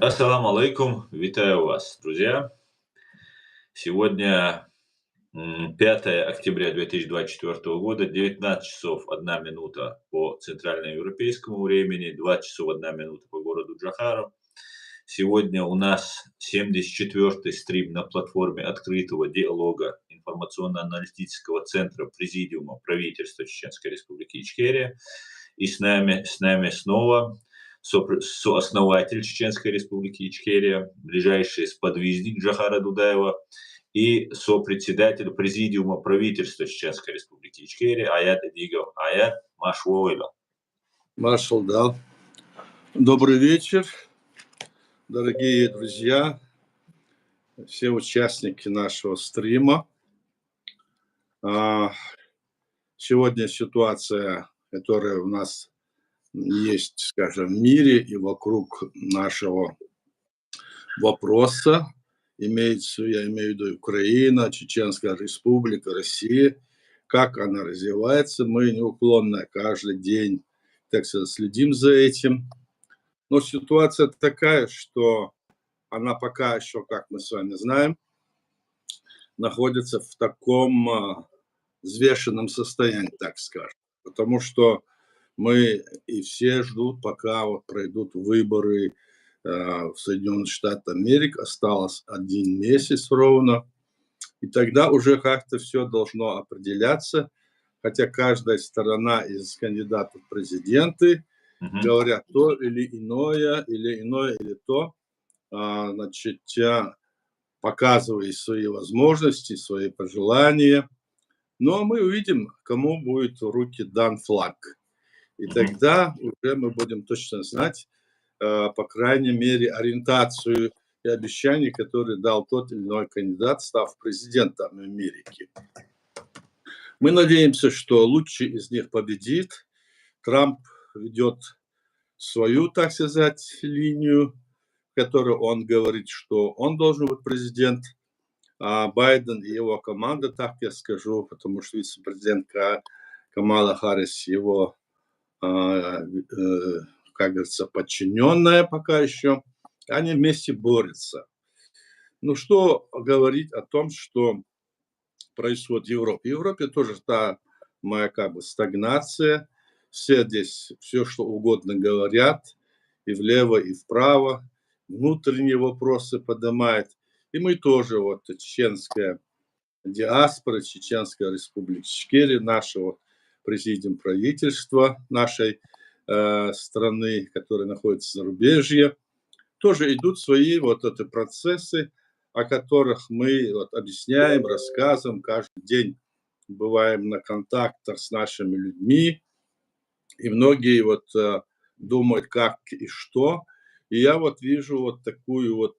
Ассаламу алейкум, витаю вас, друзья. Сегодня 5 октября 2024 года, 19 часов 1 минута по центральноевропейскому времени, 20 часов 1 минута по городу Джохару. Сегодня у нас 74-й стрим на платформе открытого диалога информационно-аналитического центра Президиума правительства Чеченской Республики Ичкерия. И с нами снова сооснователь Чеченской Республики Ичкерия, ближайший сподвижник Джохара Дудаева и сопредседатель Президиума правительства Чеченской Республики Ичкерия Аят Эдигов. Аят, Машвойло. Маршал, да. Добрый вечер, дорогие друзья, все участники нашего стрима. Сегодня ситуация, которая у нас есть, скажем, в мире и вокруг нашего вопроса, я имею в виду Украина, Чеченская Республика, Россия, как она развивается, мы неуклонно каждый день, так сказать, следим за этим. Но ситуация такая, что она пока еще, как мы с вами знаем, находится в таком взвешенном состоянии, так скажем. Потому что мы и все ждут, пока вот пройдут выборы в Соединенных Штатах Америки. Осталось 1 месяц ровно. И тогда уже как-то все должно определяться. Хотя каждая сторона из кандидатов в президенты говорят то или иное, или то, значит, показывая свои возможности, свои пожелания. Но мы увидим, кому будет в руки дан флаг. И тогда уже мы будем точно знать, по крайней мере, ориентацию и обещания, которые дал тот или иной кандидат, став президентом Америки. Мы надеемся, что лучший из них победит. Трамп ведет свою, так сказать, линию, в которой он говорит, что он должен быть президент, а Байден и его команда, так я скажу, потому что вице-президент Камала Харрис его, как говорится, подчиненная пока еще, они вместе борются. Ну, что говорить о том, что происходит в Европе? В Европе тоже та моя как бы стагнация. Все здесь все, что угодно говорят, и влево, и вправо. Внутренние вопросы поднимают. И мы тоже, вот чеченская диаспора, Чеченская Республика Ичкерия, нашего президиум правительства нашей страны, которая находится в зарубежье, тоже идут свои вот эти процессы, о которых мы вот объясняем, рассказываем каждый день. Бываем на контактах с нашими людьми, и многие вот думают, как и что. И я вот вижу вот такую вот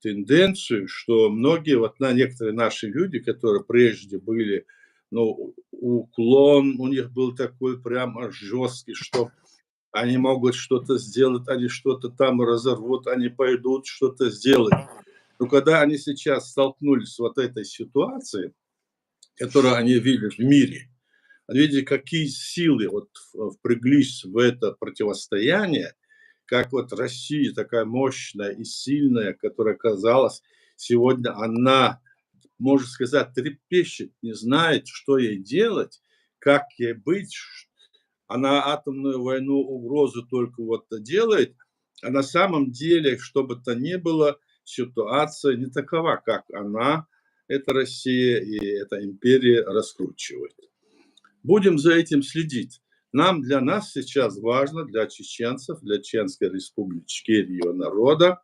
тенденцию, что многие, вот некоторые наши люди, которые прежде были, ну, уклон у них был такой прямо жесткий, что они могут что-то сделать, они что-то там разорвут, они пойдут что-то сделать. Но когда они сейчас столкнулись с вот этой ситуацией, которую они видят в мире, видите, какие силы вот впряглись в это противостояние, как вот Россия такая мощная и сильная, которая казалась сегодня, она, можно сказать, трепещет, не знает, что ей делать, как ей быть. Она атомную войну, угрозу только вот делает, а на самом деле, что бы то ни было, ситуация не такова, как она, эта Россия и эта империя раскручивает. Будем за этим следить. Для нас сейчас важно, для чеченцев, для Чеченской Республики Ичкерия, ее народа,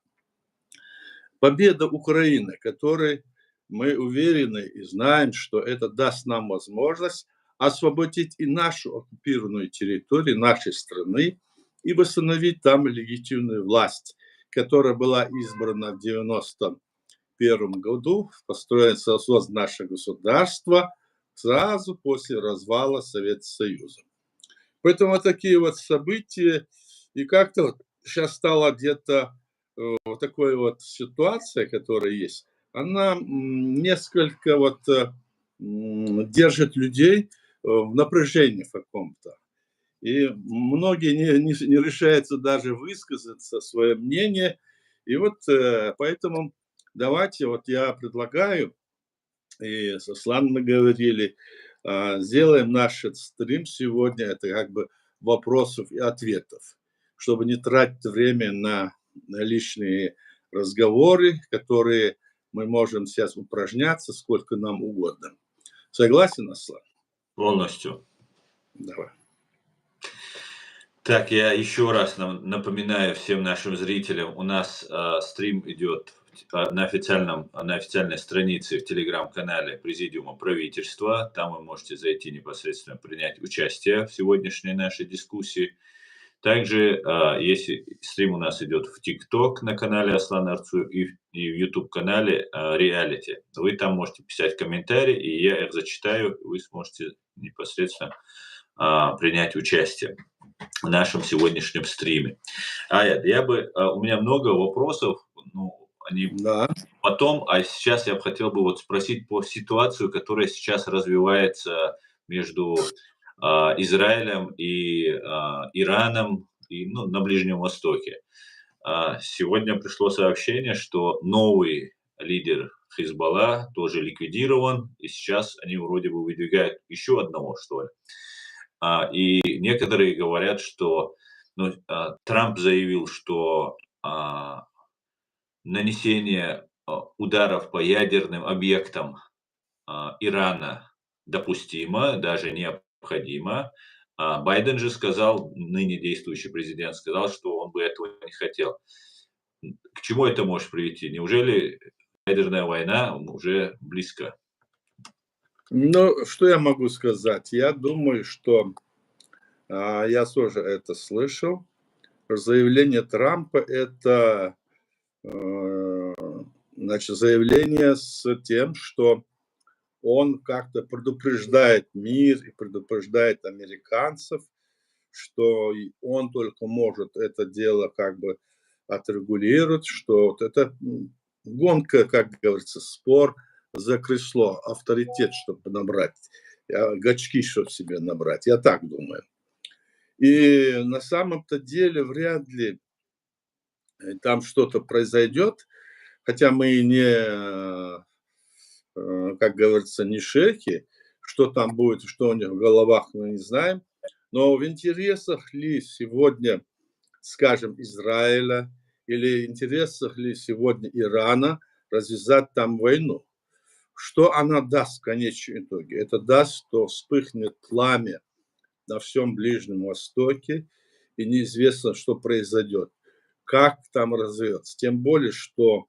победа Украины, которой мы уверены и знаем, что это даст нам возможность освободить и нашу оккупированную территорию нашей страны и восстановить там легитимную власть, которая была избрана в 1991 году, создано наше государство сразу после развала Советского Союза. Поэтому вот такие вот события, и как-то вот сейчас стала где-то вот такой вот ситуация, которая есть, она несколько вот держит людей в напряжении в каком-то. И многие не решаются даже высказаться свое мнение. И вот поэтому давайте, вот я предлагаю, и с Асланом мы говорили, сделаем наш стрим сегодня, это как бы вопросов и ответов, чтобы не тратить время на лишние разговоры, которые мы можем сейчас упражняться сколько нам угодно. Согласен, Аслан? Полностью. Давай. Так, я еще раз напоминаю всем нашим зрителям, у нас стрим идет на официальной странице в телеграм-канале Президиума правительства. Там вы можете зайти непосредственно принять участие в сегодняшней нашей дискуссии. Также, если стрим у нас идет в ТикТок на канале Аслана Арцу и в YouTube-канале Реалити, вы там можете писать комментарии, и я их зачитаю, вы сможете непосредственно принять участие в нашем сегодняшнем стриме. Аят, у меня много вопросов, ну, они Да. потом, а сейчас я бы хотел бы вот спросить по ситуации, которая сейчас развивается между Израилем и Ираном и, ну, на Ближнем Востоке. Сегодня пришло сообщение, что новый лидер Хизбалла тоже ликвидирован, и сейчас они вроде бы выдвигают еще одного, что ли. И некоторые говорят, что Трамп заявил, что нанесение ударов по ядерным объектам Ирана допустимо, даже необходимо. Байден же сказал, ныне действующий президент сказал, что он бы этого не хотел. К чему это может привести? Неужели ядерная война уже близко? Ну, что я могу сказать? Я думаю, что я тоже это слышал. Заявление Трампа – это значит, заявление с тем, что он как-то предупреждает мир и предупреждает американцев, что он только может это дело как бы отрегулировать, что вот это гонка, как говорится, спор за кресло, авторитет, чтобы набрать, гачки, чтобы себе набрать. Я так думаю. И на самом-то деле вряд ли там что-то произойдет, хотя мы не, как говорится, не шейхи, что там будет, что у них в головах, мы не знаем. Но в интересах ли сегодня, скажем, Израиля или интересах ли сегодня Ирана развязать там войну? Что она даст в конечном итоге? Это даст, что вспыхнет пламя на всем Ближнем Востоке, и неизвестно, что произойдет, как там развиваться. Тем более, что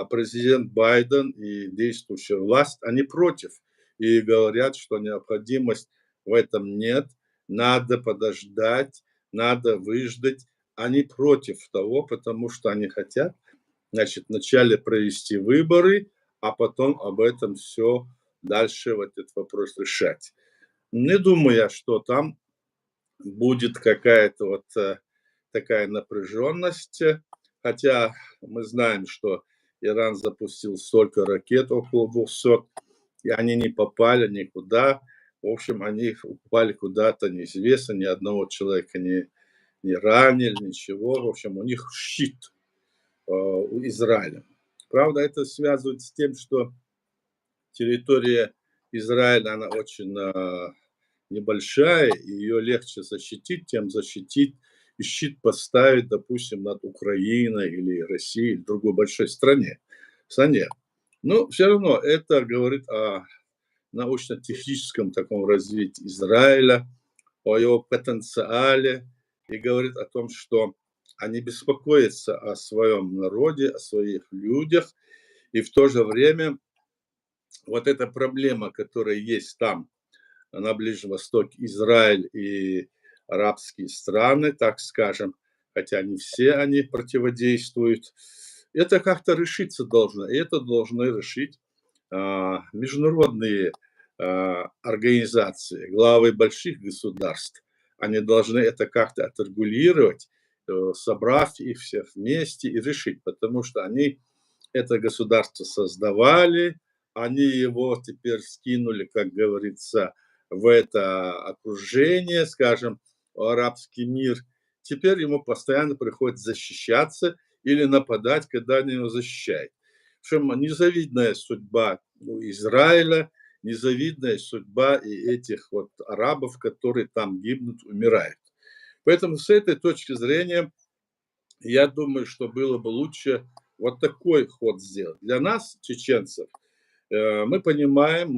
президент Байден и действующая власть, они против и говорят, что необходимость в этом нет, надо подождать, надо выждать. Они против того, потому что они хотят, значит, вначале провести выборы, а потом об этом все дальше вот этот вопрос решать. Не думаю я, что там будет какая-то вот такая напряженность, хотя мы знаем, что Иран запустил столько ракет, около 200, и они не попали никуда. В общем, они упали куда-то, неизвестно, ни одного человека не ранили, ничего. В общем, у них щит у Израиля. Правда, это связывает с тем, что территория Израиля, она очень небольшая, и ее легче защитить, тем защитить и щит поставить, допустим, над Украиной или Россией, или другой большой стране. Но все равно это говорит о научно-техническом таком развитии Израиля, о его потенциале, и говорит о том, что они беспокоятся о своем народе, о своих людях, и в то же время вот эта проблема, которая есть там, на Ближнем Востоке, Израиль и арабские страны, так скажем, хотя не все они противодействуют, это как-то решиться должно. И это должны решить международные организации, главы больших государств. Они должны это как-то отрегулировать, собрав их всех вместе и решить, потому что они это государство создавали, они его теперь скинули, как говорится, в это окружение, скажем, арабский мир. Теперь ему постоянно приходится защищаться или нападать, когда они его защищают. В общем, незавидная судьба у Израиля, незавидная судьба и этих вот арабов, которые там гибнут, умирают. Поэтому с этой точки зрения я думаю, что было бы лучше вот такой ход сделать. Для нас, чеченцев, мы понимаем,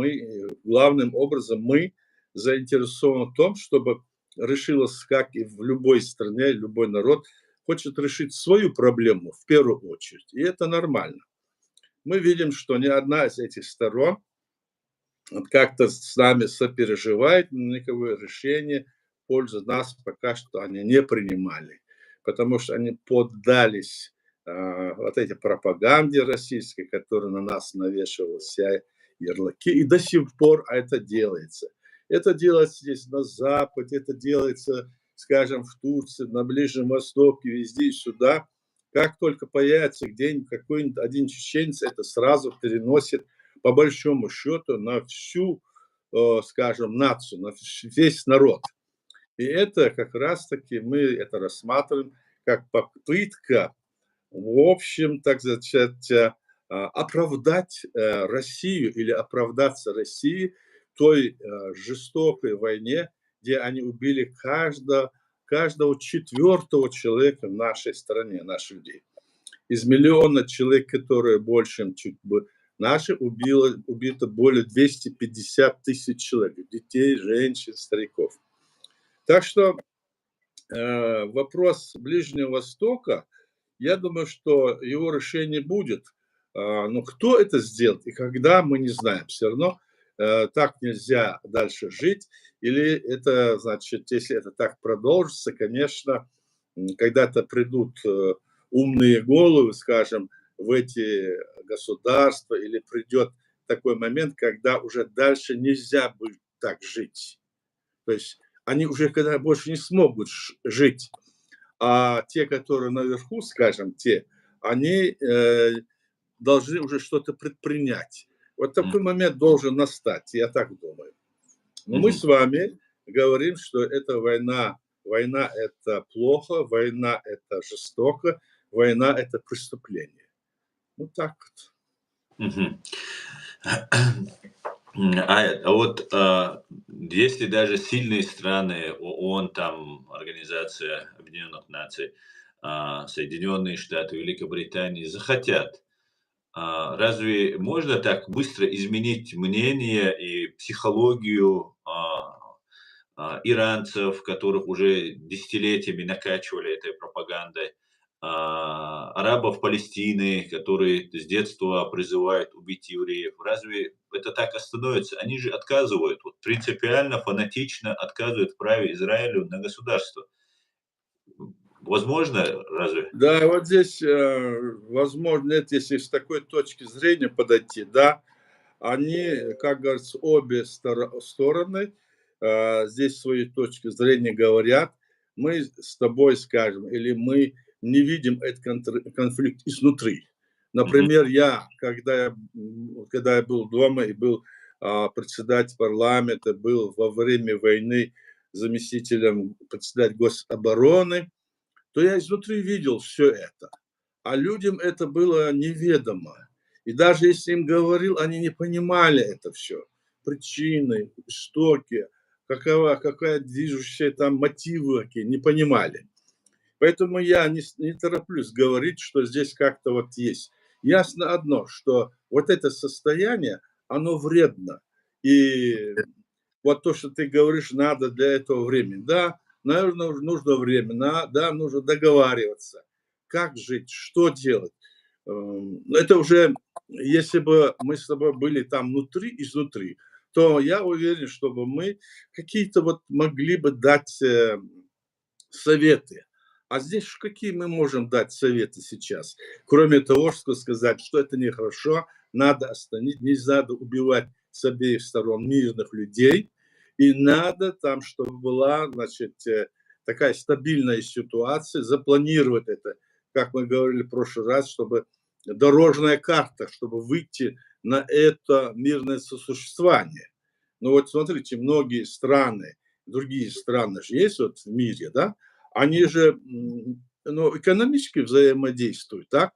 главным образом мы заинтересованы в том, чтобы решилось, как и в любой стране, любой народ хочет решить свою проблему в первую очередь. И это нормально. Мы видим, что ни одна из этих сторон как-то с нами сопереживает, но никакого решения в пользу нас пока что они не принимали, потому что они поддались вот этой пропаганде российской, которая на нас навешивала вся ярлыки, и до сих пор это делается. Это делается здесь на Западе, это делается, скажем, в Турции, на Ближнем Востоке, везде и сюда. Как только появится где-нибудь какой-нибудь один чеченец, это сразу переносит по большому счету на всю, скажем, нацию, на весь народ. И это как раз-таки мы это рассматриваем как попытка, в общем, так сказать, оправдать Россию или оправдаться России в той жестокой войне, где они убили каждого четвертого человека в нашей стране, наших людей. Из миллиона человек, которые больше, чуть бы, наши убито более 250 тысяч человек, детей, женщин, стариков. Так что вопрос Ближнего Востока, я думаю, что его решение будет. Но кто это сделает и когда, мы не знаем. Все равно так нельзя дальше жить. Или это, значит, если это так продолжится, конечно, когда-то придут умные головы, скажем, в эти государства, или придет такой момент, когда уже дальше нельзя будет так жить. То есть они уже когда больше не смогут жить. А те, которые наверху, скажем, они должны уже что-то предпринять. Вот такой момент должен настать, я так думаю. Но мы с вами говорим, что это война. Война – это плохо, война – это жестоко, война – это преступление. Вот так вот. Если даже сильные страны, ООН, там, Организация Объединенных Наций, Соединенные Штаты, Великобритания захотят, разве можно так быстро изменить мнение и психологию иранцев, которых уже десятилетиями накачивали этой пропагандой, арабов Палестины, которые с детства призывают убить евреев? Разве это так остановится? Они же отказывают, вот, принципиально, фанатично отказывают в праве Израилю на государство. Возможно, разве? Да, вот здесь, возможно, это если с такой точки зрения подойти, да, они, как говорится, обе стороны здесь свои точки зрения говорят. Мы с тобой скажем, или мы не видим этот конфликт изнутри. Например, когда я был дома и был председатель парламента, был во время войны заместителем председателя гособороны, то я изнутри видел все это. А людям это было неведомо. И даже если им говорил, они не понимали это все. Причины, истоки, какая движущая там мотивы, не понимали. Поэтому я не тороплюсь говорить, что здесь как-то вот есть. Ясно одно, что вот это состояние, оно вредно. И вот то, что ты говоришь, надо для этого времени. Да, наверное, нужно время, да, нужно договариваться. Как жить, что делать. Это уже, если бы мы с тобой были там изнутри, то я уверен, чтобы мы какие-то вот могли бы дать советы. А здесь какие мы можем дать советы сейчас? Кроме того, что сказать, что это нехорошо, надо остановить, не надо убивать с обеих сторон мирных людей, и надо там, чтобы была, значит, такая стабильная ситуация, запланировать это, как мы говорили в прошлый раз, чтобы дорожная карта, чтобы выйти на это мирное сосуществование. Ну вот смотрите, многие страны, другие страны же есть вот в мире, да, они же ну, экономически взаимодействуют, так?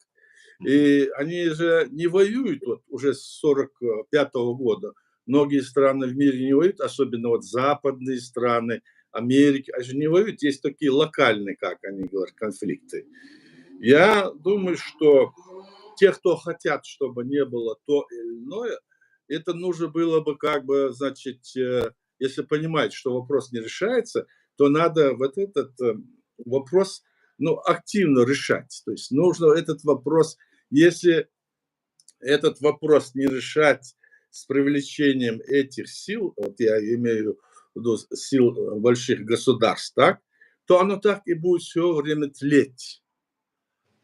И они же не воюют вот уже с 45-го года. Многие страны в мире не воюют, особенно вот западные страны, Америки, они же не воюют. Есть такие локальные, как они говорят, конфликты. Я думаю, что те, кто хотят, чтобы не было то или иное, это нужно было бы как бы, значит, если понимать, что вопрос не решается, то надо вот этот вопрос, ну, активно решать. То есть нужно этот вопрос, если этот вопрос не решать с привлечением этих сил, вот я имею в виду сил больших государств, так, то оно так и будет все время тлеть.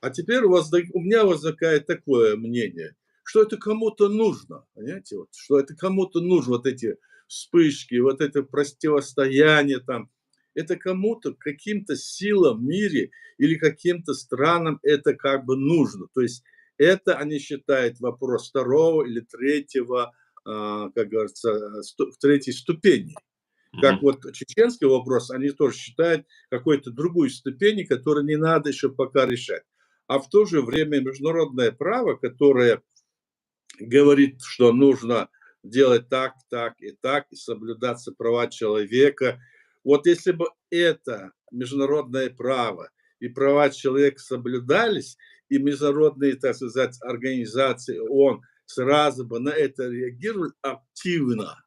А теперь у меня возникает такое мнение, что это кому-то нужно, понимаете, вот, что это кому-то нужно, вот эти вспышки, вот это противостояние там, это кому-то, каким-то силам в мире или каким-то странам это как бы нужно. То есть это они считают вопрос второго или третьего, как говорится, третьей ступени. Как вот чеченский вопрос, они тоже считают какой-то другой ступени, которую не надо еще пока решать. А в то же время международное право, которое говорит, что нужно делать так, так, и соблюдаться права человека. Вот если бы это международное право и права человека соблюдались, и международные, так сказать, организации ООН сразу бы на это реагировали активно,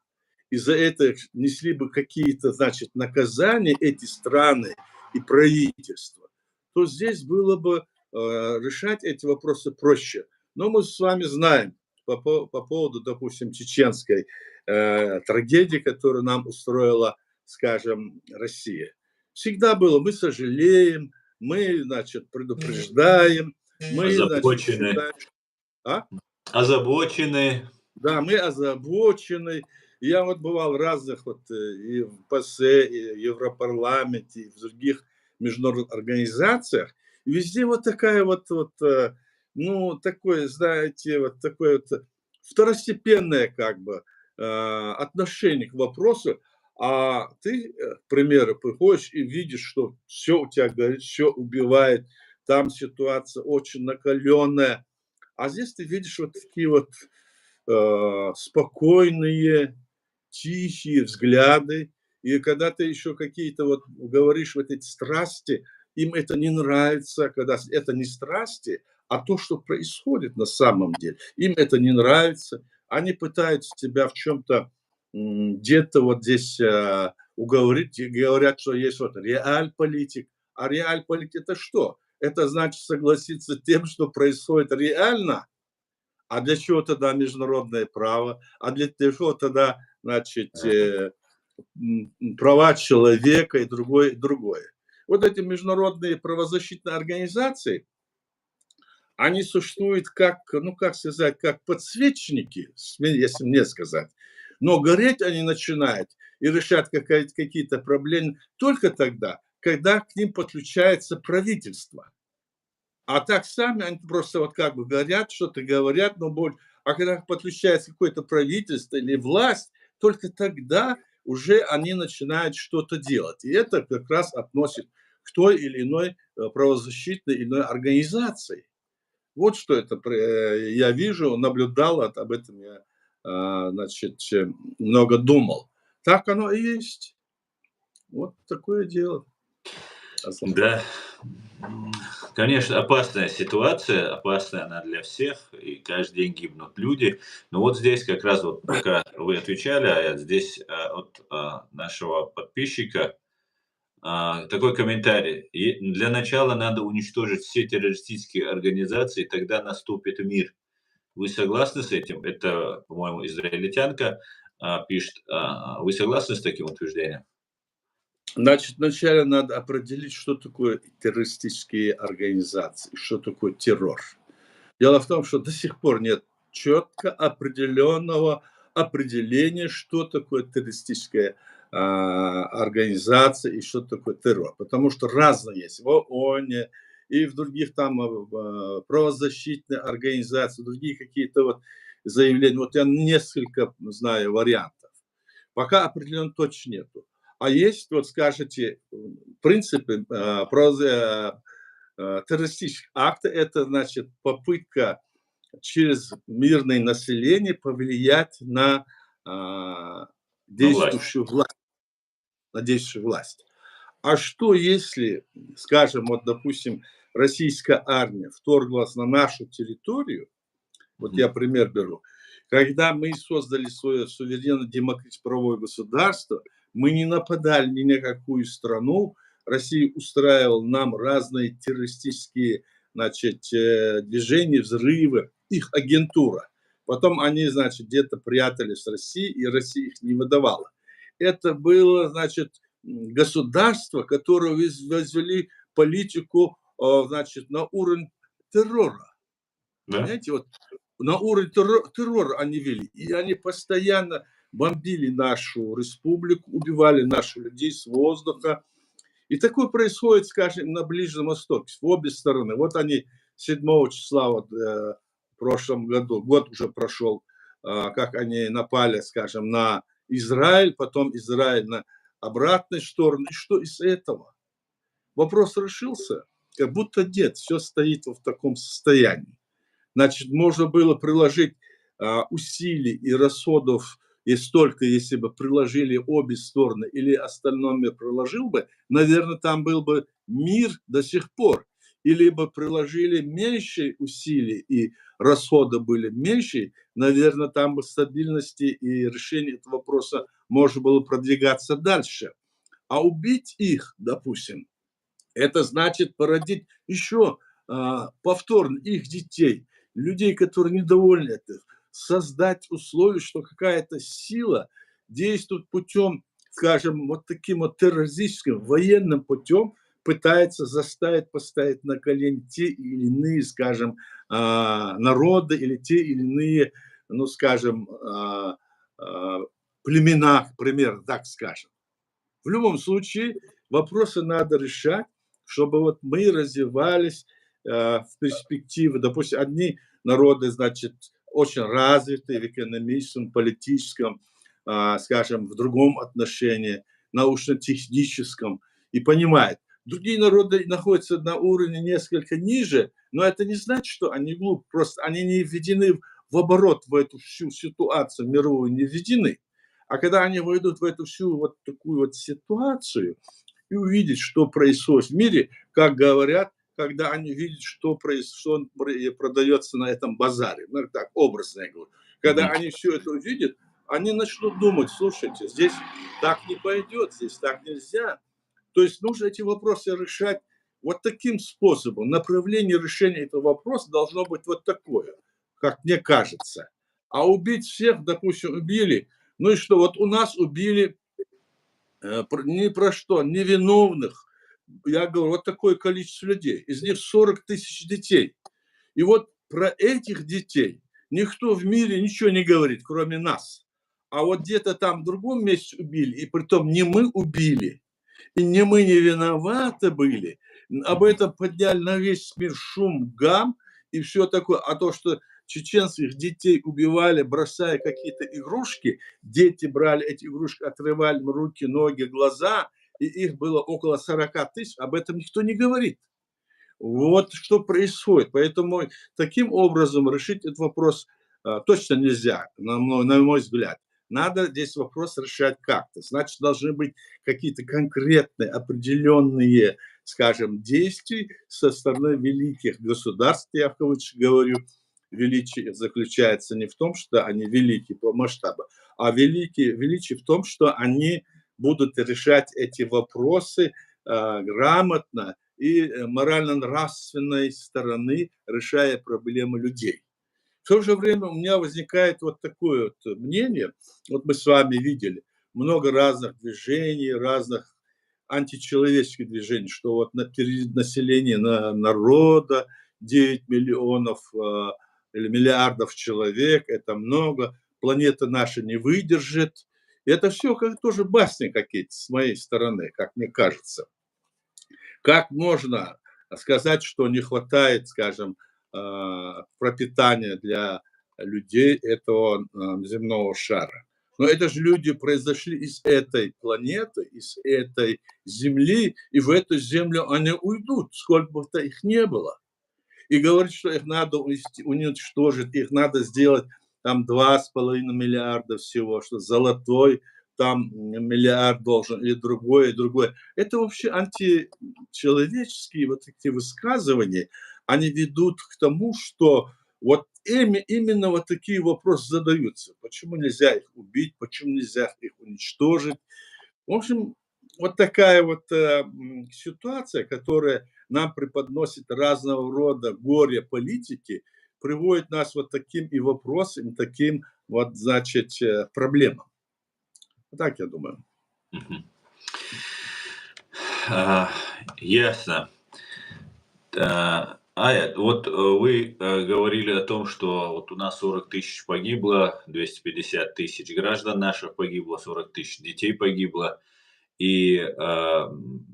и за это несли бы какие-то, значит, наказания эти страны и правительства, то здесь было бы решать эти вопросы проще. Но мы с вами знаем по поводу, допустим, чеченской трагедии, которую нам устроила, скажем, Россия. Всегда было, мы сожалеем, мы, значит, предупреждаем, мы, значит, Озабочены. считаем, а? Озабочены. Да, мы озабочены. Я вот бывал в разных вот и в ПАСЕ, и в Европарламенте, и в других международных организациях. И везде вот такая ну, такое, знаете, вот такое вот второстепенное как бы отношение к вопросу. А ты, к примеру, приходишь и видишь, что все у тебя горит, все убивает, там ситуация очень накаленная. А здесь ты видишь вот такие вот спокойные, тихие взгляды. И когда ты еще какие-то вот говоришь вот эти страсти, им это не нравится, когда это не страсти, а то, что происходит на самом деле. Им это не нравится. Они пытаются тебя в чем-то где-то вот здесь уговорить и говорят, что есть вот реаль-политик. А реаль-политик это что? Это значит согласиться с тем, что происходит реально, а для чего тогда международное право? А для чего тогда, значит, права человека и другое? Вот эти международные правозащитные организации, они существуют как, ну, как сказать, как подсвечники, если мне сказать. Но гореть они начинают и решать какие-то проблемы только тогда, когда к ним подключается правительство. А так сами они просто вот как бы говорят, что-то говорят, но боль. А когда подключается какое-то правительство или власть, только тогда уже они начинают что-то делать. И это как раз относит к той или иной правозащитной иной организации. Вот что это я вижу, наблюдал, об этом я, значит, много думал. Так оно и есть. Вот такое дело. Да, конечно, опасная ситуация, опасная она для всех, и каждый день гибнут люди. Но вот здесь как раз вот пока вы отвечали, здесь от нашего подписчика такой комментарий. И для начала надо уничтожить все террористические организации, тогда наступит мир. Вы согласны с этим? Это, по-моему, израильтянка пишет. Вы согласны с таким утверждением? Значит, вначале надо определить, что такое террористические организации, что такое террор. Дело в том, что до сих пор нет четко определенного определения, что такое террористическая организация и что такое террор. Потому что разные есть в ООН и в других там правозащитных организациях, другие какие-то вот заявления. Вот я несколько знаю вариантов. Пока определенно точно нету. А есть, вот скажете, принципы террористических актов, это значит попытка через мирное население повлиять на На власть. действующую власть, на действующую власть. А что если, скажем, вот, допустим, российская армия вторглась на нашу территорию, вот я пример беру, когда мы создали свое суверенное демократическое правовое государство, мы не нападали ни на какую страну, Россия устраивала нам разные террористические, значит, движения, взрывы, их агентура. Потом они, значит, где-то прятались в России, и Россия их не выдавала. Это было, значит, государство, которое возвели политику, значит, на уровень террора. Да? Понимаете, вот на уровень террора они вели. И они постоянно бомбили нашу республику, убивали наших людей с воздуха. И такое происходит, скажем, на Ближнем Востоке, в обе стороны. Вот они 7 числа, вот, в прошлом году, год уже прошел, как они напали, скажем, на Израиль, потом Израиль на обратной стороне. И что из этого? Вопрос решился? Как будто нет, все стоит в таком состоянии. Значит, можно было приложить усилий и расходов и столько, если бы приложили обе стороны, или остальное мир приложил бы, наверное, там был бы мир до сих пор. Или бы приложили меньше усилий и расходы были меньше, наверное, там бы стабильности и решение этого вопроса можно было продвигаться дальше. А убить их, допустим, это значит породить еще повторно их детей, людей, которые недовольны этим, создать условия, что какая-то сила действует путем, скажем, вот таким вот террористическим, военным путем, пытается заставить поставить на колени те или иные, скажем, народы или те или иные, ну, скажем, племена, примерно так скажем. В любом случае вопросы надо решать, чтобы вот мы развивались в перспективе. Допустим, одни народы, значит, очень развиты в экономическом, политическом, скажем, в другом отношении, научно-техническом, и понимают. Другие народы находятся на уровне несколько ниже, но это не значит, что они глупы, просто они не введены в оборот, в эту всю ситуацию мировую не введены. А когда они войдут в эту всю вот такую вот ситуацию и увидят, что происходит в мире, как говорят, когда они видят, что продается на этом базаре, ну, так, образно я говорю. Когда они все это увидят, они начнут думать, слушайте, здесь так не пойдет, здесь так нельзя. То есть нужно эти вопросы решать вот таким способом. Направление решения этого вопроса должно быть вот такое, как мне кажется. А убить всех, допустим, убили, ну и что, вот у нас убили ни про что, невиновных, я говорю, вот такое количество людей, из них 40 тысяч детей. И вот про этих детей никто в мире ничего не говорит, кроме нас. А вот где-то там в другом месте убили, и притом не мы убили, и не мы не виноваты были. Об этом подняли на весь мир шум, гам и все такое. А то, что чеченских детей убивали, бросая какие-то игрушки, дети брали эти игрушки, отрывали руки, ноги, глаза, и их было около 40 тысяч, об этом никто не говорит. Вот что происходит. Поэтому таким образом решить этот вопрос точно нельзя, на мой взгляд. Надо здесь вопрос решать как-то. Значит, должны быть какие-то конкретные, определенные, скажем, действия со стороны великих государств, я в кавычках говорю. Величие заключается не в том, что они велики по масштабу, а величие в том, что они будут решать эти вопросы грамотно и морально-нравственной стороны, решая проблемы людей. В то же время у меня возникает вот такое вот мнение, вот мы с вами видели много разных движений, разных античеловеческих движений, что вот население народа 9 миллионов или миллиардов человек, это много, планета наша не выдержит. И это все как тоже басни какие-то с моей стороны, как мне кажется. Как можно сказать, что не хватает, скажем, пропитания для людей этого земного шара? Но это же люди произошли из этой планеты, из этой земли, и в эту землю они уйдут, сколько бы то их не было. И говорит, что их надо уничтожить, их надо сделать там 2,5 миллиарда всего, что золотой там миллиард должен, или другое, и другое. Это вообще античеловеческие вот эти высказывания, они ведут к тому, что вот именно вот такие вопросы задаются. Почему нельзя их убить, почему нельзя их уничтожить? В общем, вот такая вот ситуация, которая нам преподносит разного рода горе политики, приводит нас вот таким и вопросам, и таким вот, значит, проблемам. Так я думаю. Мгм. А, ясно. Аят, вот вы говорили о том, что вот у нас 40 тысяч погибло, 250 тысяч граждан наших погибло, 40 тысяч детей погибло, и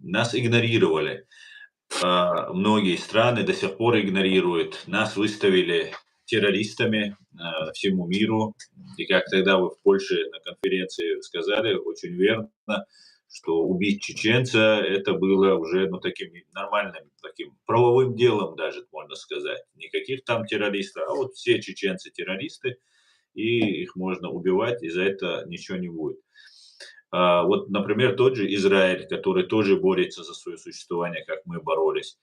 нас игнорировали. Многие страны до сих пор игнорируют. Нас выставили террористами всему миру. И как тогда вы в Польше на конференции сказали, очень верно, что убить чеченца это было уже ну, таким нормальным, таким правовым делом даже, можно сказать. Никаких там террористов, а вот все чеченцы террористы, и их можно убивать, и за это ничего не будет. Вот, например, тот же Израиль, который тоже борется за свое существование, как мы боролись.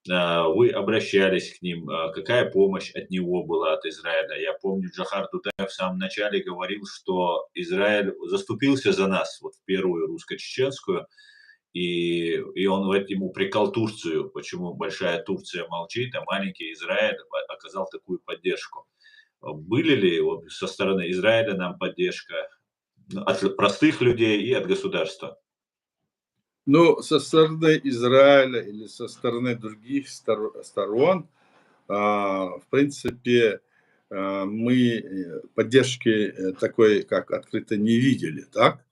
Вы обращались к ним, какая помощь от него была, от Израиля? Я помню, Джохар Дудаев в самом начале говорил, что Израиль заступился за нас, вот в первую русско-чеченскую, и он в этом упрекал Турцию, почему большая Турция молчит, а маленький Израиль оказал такую поддержку. Были ли вот со стороны Израиля нам поддержка от простых людей и от государства? Ну, со стороны Израиля или со стороны других сторон, в принципе, мы поддержки такой, как открыто, не видели, так?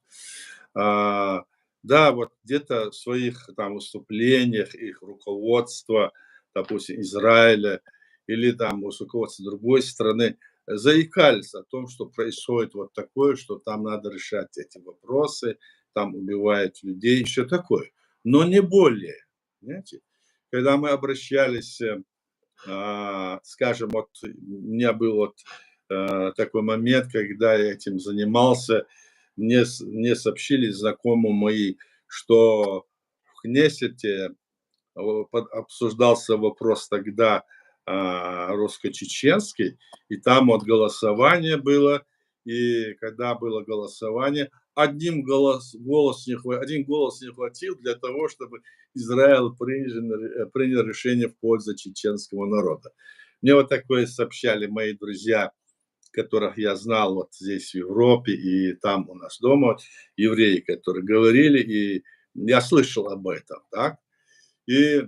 А, да, вот где-то в своих там выступлениях их руководство, допустим, Израиля или там руководство другой страны заикались о том, что происходит вот такое, что там надо решать эти вопросы, там убивают людей, еще такое. Но не более, понимаете? Когда мы обращались, скажем, вот у меня был вот такой момент, когда я этим занимался, мне сообщили знакомые мои, что в Кнессете обсуждался вопрос тогда русско-чеченский, и там вот голосование было, и когда было голосование, один голос не хватил для того, чтобы Израиль принял решение в пользу чеченского народа. Мне вот такое сообщали мои друзья, которых я знал вот здесь в Европе и там у нас дома, евреи, которые говорили, и я слышал об этом, так? И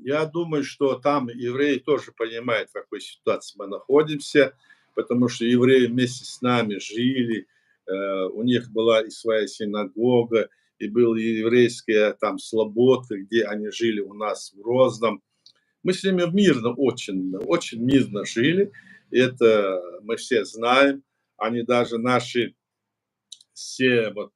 я думаю, что там евреи тоже понимают, в какой ситуации мы находимся, потому что евреи вместе с нами жили, у них была и своя синагога, и была еврейская там слободка, где они жили у нас в Грозном. Мы с ними мирно, очень, очень мирно жили, и это мы все знаем. Они даже наши все вот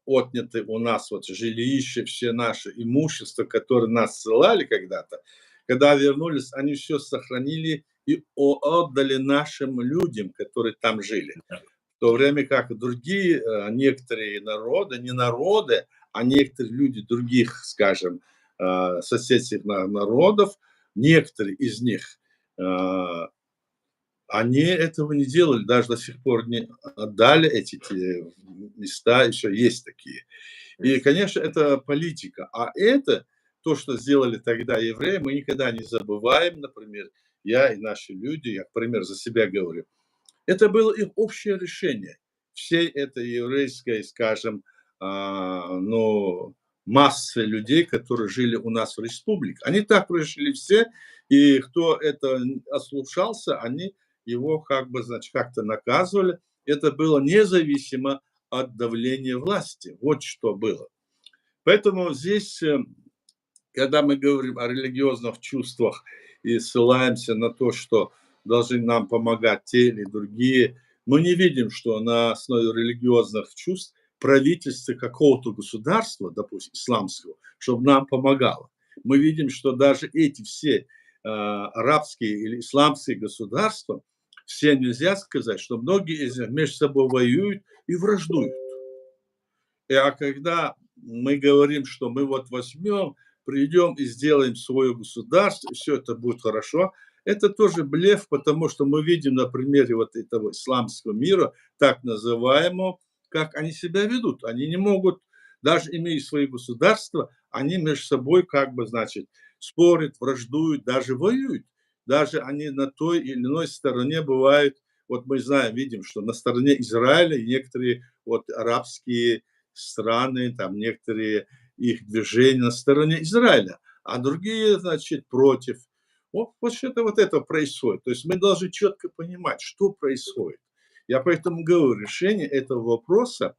отняты у нас вот жилища, все наше имущество, которое нас ссылали когда-то, когда вернулись, они все сохранили и отдали нашим людям, которые там жили. В то время как другие, некоторые народы, не народы, а некоторые люди других, скажем, соседских народов, некоторые из них, они этого не делали, даже до сих пор не отдали эти места, еще есть такие. И, конечно, это политика. А это, то, что сделали тогда евреи, мы никогда не забываем, например, я и наши люди, я, например, за себя говорю, это было их общее решение. Всей этой еврейской, скажем, ну, массы людей, которые жили у нас в республике. Они так решили все, и кто это ослушался, они его как бы, значит, как-то наказывали. Это было независимо от давления власти. Вот что было. Поэтому здесь, когда мы говорим о религиозных чувствах и ссылаемся на то, что должны нам помогать те или другие, Мы не видим, что на основе религиозных чувств правительство какого-то государства, допустим, исламского, чтобы нам помогало. Мы видим, что даже эти все арабские или исламские государства, все нельзя сказать, что многие из них между собой воюют и враждуют. А когда мы говорим, что мы вот возьмем, придем и сделаем свое государство, и все это будет хорошо, это тоже блеф, потому что мы видим на примере вот этого исламского мира, так называемого, как они себя ведут. Они не могут, даже имея свои государства, они между собой как бы, значит, спорят, враждуют, даже воюют. Даже они на той или иной стороне бывают, вот мы знаем, видим, что на стороне Израиля и некоторые вот арабские страны, там некоторые их движения на стороне Израиля, а другие, значит, против. Вот что-то вот это происходит. То есть мы должны четко понимать, что происходит. Я поэтому говорю, решение этого вопроса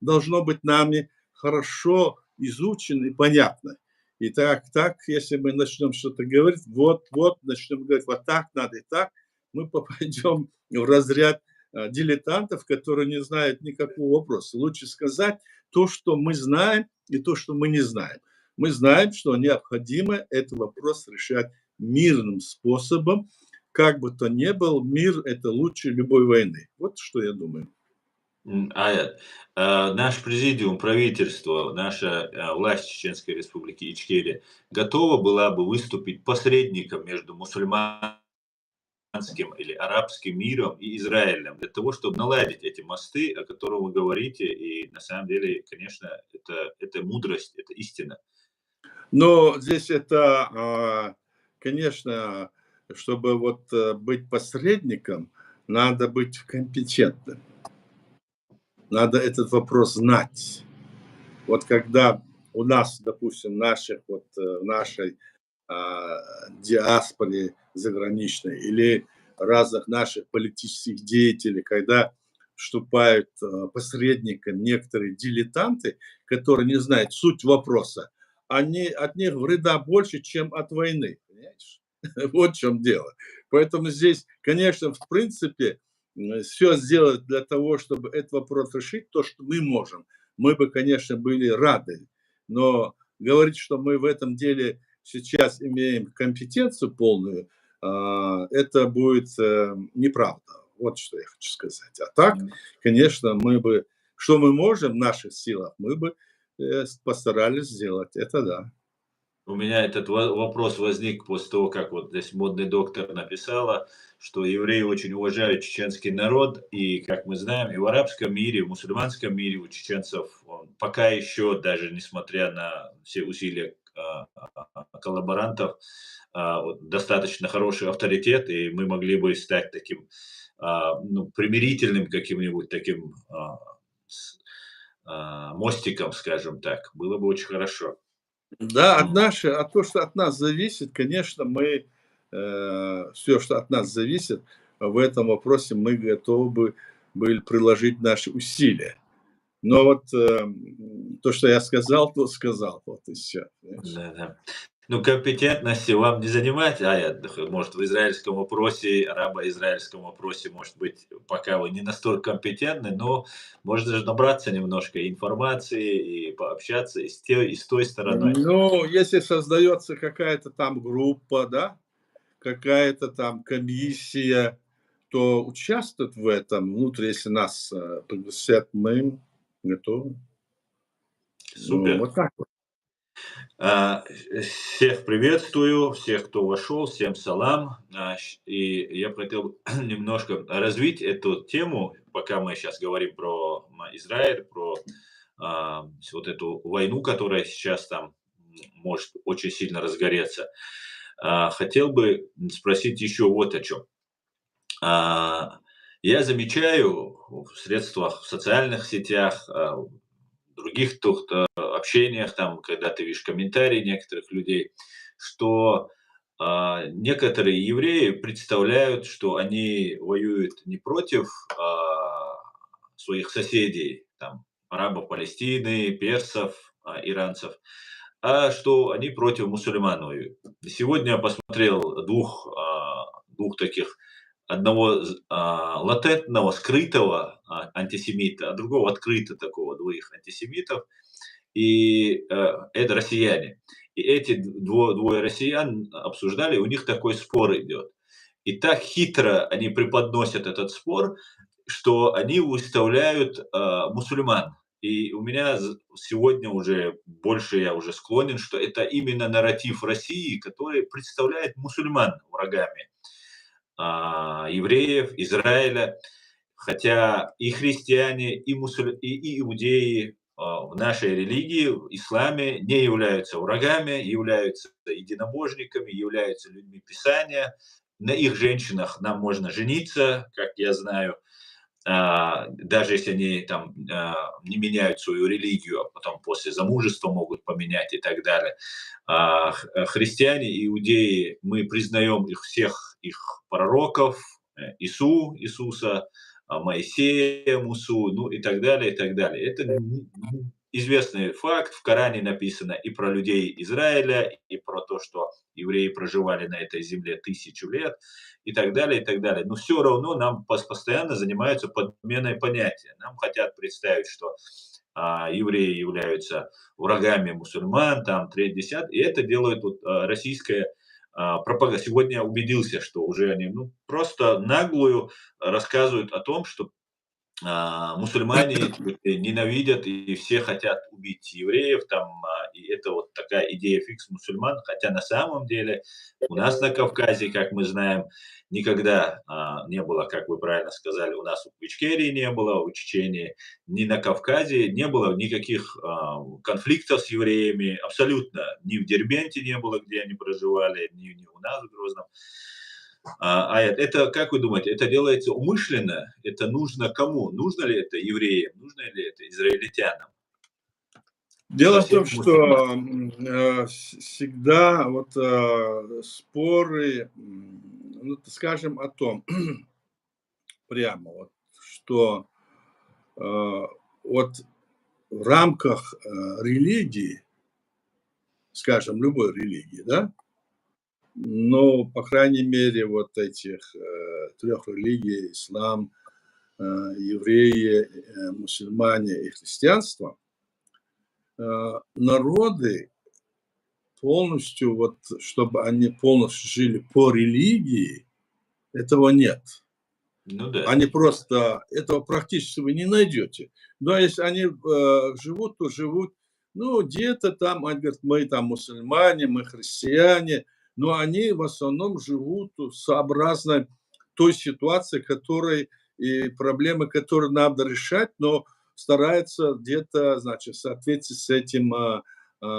должно быть нами хорошо изучено и понятно. И так, если мы начнем что-то говорить, вот, начнем говорить, вот так надо и так, мы попадем в разряд дилетантов, которые не знают никакого вопроса. Лучше сказать то, что мы знаем, и то, что мы не знаем. Мы знаем, что необходимо этот вопрос решать мирным способом. Как бы то ни было, мир – это лучше любой войны. Вот что я думаю. Аят, наш президиум, правительство, наша власть Чеченской Республики Ичкерия готова была бы выступить посредником между мусульманским или арабским миром и Израилем для того, чтобы наладить эти мосты, о которых вы говорите. И на самом деле, конечно, это мудрость, это истина. Но здесь это, конечно, чтобы вот быть посредником, надо быть компетентным. Надо этот вопрос знать. Вот когда у нас, допустим, в нашей диаспоре заграничной или разных наших политических деятелей, когда вступают посредниками некоторые дилетанты, которые не знают суть вопроса, от них вреда больше, чем от войны. Понимаешь? Вот в чем дело. Поэтому здесь, конечно, в принципе, все сделать для того, чтобы этот вопрос решить, то, что мы можем, мы бы, конечно, были рады. Но говорить, что мы в этом деле сейчас имеем компетенцию полную, это будет неправда. Вот что я хочу сказать. А так, конечно, мы бы, что мы можем в наших силах, мы бы постарались сделать. Это да. У меня этот вопрос возник после того, как вот здесь модный доктор написала, что евреи очень уважают чеченский народ, и, как мы знаем, и в арабском мире, и в мусульманском мире у чеченцев пока еще, даже несмотря на все усилия коллаборантов, достаточно хороший авторитет, и мы могли бы стать таким примирительным каким-нибудь таким мостиком, скажем так. Было бы очень хорошо. Да, то, что от нас зависит, конечно, мы все, что от нас зависит, в этом вопросе мы готовы бы были приложить наши усилия. Но вот то, что я сказал, то сказал. Вот и все. Да-да. Ну, компетентности вам не занимать, может, в израильском вопросе, арабо-израильском вопросе, может быть, пока вы не настолько компетентны, но можно же набраться немножко информации и пообщаться и с той стороной. Ну, если создается какая-то там группа, да, какая-то там комиссия, то участвовать в этом внутри, если нас пригласят, мы готовы. Ну, Супер. вот так вот. Всех приветствую, всех, кто вошел, всем салам. И я бы хотел немножко развить эту тему, пока мы сейчас говорим про Израиль, про вот эту войну, которая сейчас там может очень сильно разгореться. Хотел бы спросить еще вот о чем. Я замечаю в средствах, в социальных сетях, в других общениях, там, когда ты видишь комментарии некоторых людей, что некоторые евреи представляют, что они воюют не против своих соседей, там, арабов Палестины, персов, иранцев, а что они против мусульман воюют. Сегодня я посмотрел двух таких одного латентного, скрытого антисемита, а другого открыто такого, двоих антисемитов, и это россияне. И эти двое россиян обсуждали, у них такой спор идет. И так хитро они преподносят этот спор, что они выставляют мусульман. И у меня сегодня уже больше я уже склонен, что это именно нарратив России, который представляет мусульман врагами евреев, Израиля, хотя и христиане, и иудеи в нашей религии, в исламе, не являются врагами, являются единобожниками, являются людьми Писания. На их женщинах нам можно жениться, как я знаю, даже если они там не меняют свою религию, а потом после замужества могут поменять и так далее. Христиане, иудеи, мы признаем их всех, их пророков, Иисуса, Моисея, Мусу, ну и так далее, и так далее. Это известный факт, в Коране написано и про людей Израиля, и про то, что евреи проживали на этой земле 1000 лет, и так далее, и так далее. Но все равно нам постоянно занимаются подменой понятия. Нам хотят представить, что евреи являются врагами мусульман, там, треть, десят, и это делает вот, российская пропаганда. Сегодня я убедился, что уже они просто наглую рассказывают о том, что мусульмане ненавидят и все хотят убить евреев, там, и это вот такая идея фикс мусульман, хотя на самом деле у нас на Кавказе, как мы знаем, никогда не было, как вы правильно сказали, у нас в Ичкерии не было, в Чечении, ни на Кавказе не было никаких конфликтов с евреями, абсолютно, ни в Дербенте не было, где они проживали, ни у нас в Грозном. Это, как вы думаете, это делается умышленно? Это нужно кому? Нужно ли это евреям? Нужно ли это израильтянам? Дело в том, что всегда вот споры, скажем о том, прямо вот, что вот в рамках религии, скажем, любой религии, да, но, по крайней мере, вот этих трех религий, ислам, евреи, мусульмане и христианство, народы полностью, вот, чтобы они полностью жили по религии, этого нет. Ну да. Они просто, этого практически вы не найдете. Но если они живут, то живут, где-то там, они говорят, мы там мусульмане, мы христиане, но они в основном живут сообразно той ситуации, которой и проблемы, которые надо решать, но стараются где-то, значит, в соответствии с этим,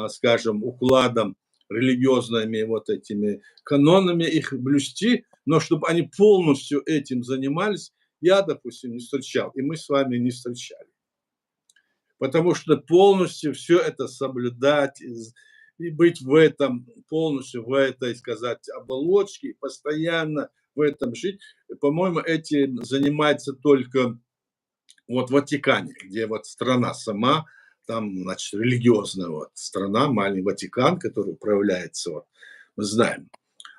скажем, укладом, религиозными вот этими канонами их блюсти, но чтобы они полностью этим занимались, я, допустим, не встречал, и мы с вами не встречали. Потому что полностью все это соблюдать и быть в этом, полностью в этой, сказать, оболочке, постоянно в этом жить, по-моему, этим занимается только вот в Ватикане, где вот страна сама, там, значит, религиозная вот страна, маленький Ватикан, который управляется, вот, мы знаем.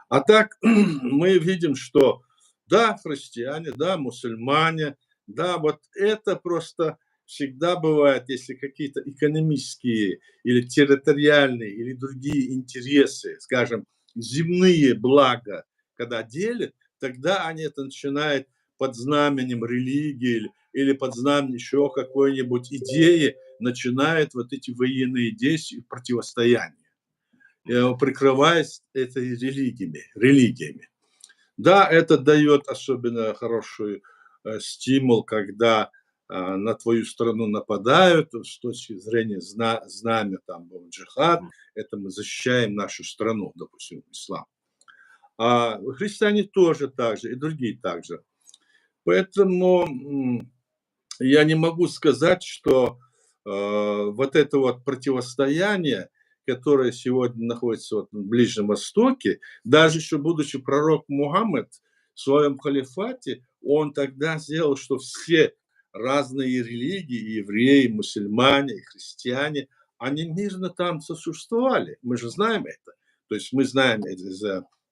А так мы видим, что да, христиане, да, мусульмане, да, вот это просто всегда бывает, если какие-то экономические или территориальные или другие интересы, скажем, земные блага, когда делят, тогда они это начинают под знаменем религии или под знаменем еще какой-нибудь идеи, начинают вот эти военные действия, противостояния, прикрываясь этой религиями. Да, это дает особенно хороший стимул, когда на твою страну нападают с точки зрения знамя, там, джихад, это мы защищаем нашу страну, допустим, ислам. А христиане тоже так же, и другие также. Поэтому я не могу сказать, что вот это вот противостояние, которое сегодня находится вот на Ближнем Востоке, даже еще будучи пророк Мухаммед в своем халифате, он тогда сделал, что все разные религии, евреи, мусульмане, и христиане, они мирно там сосуществовали. Мы же знаем это. То есть мы знаем это из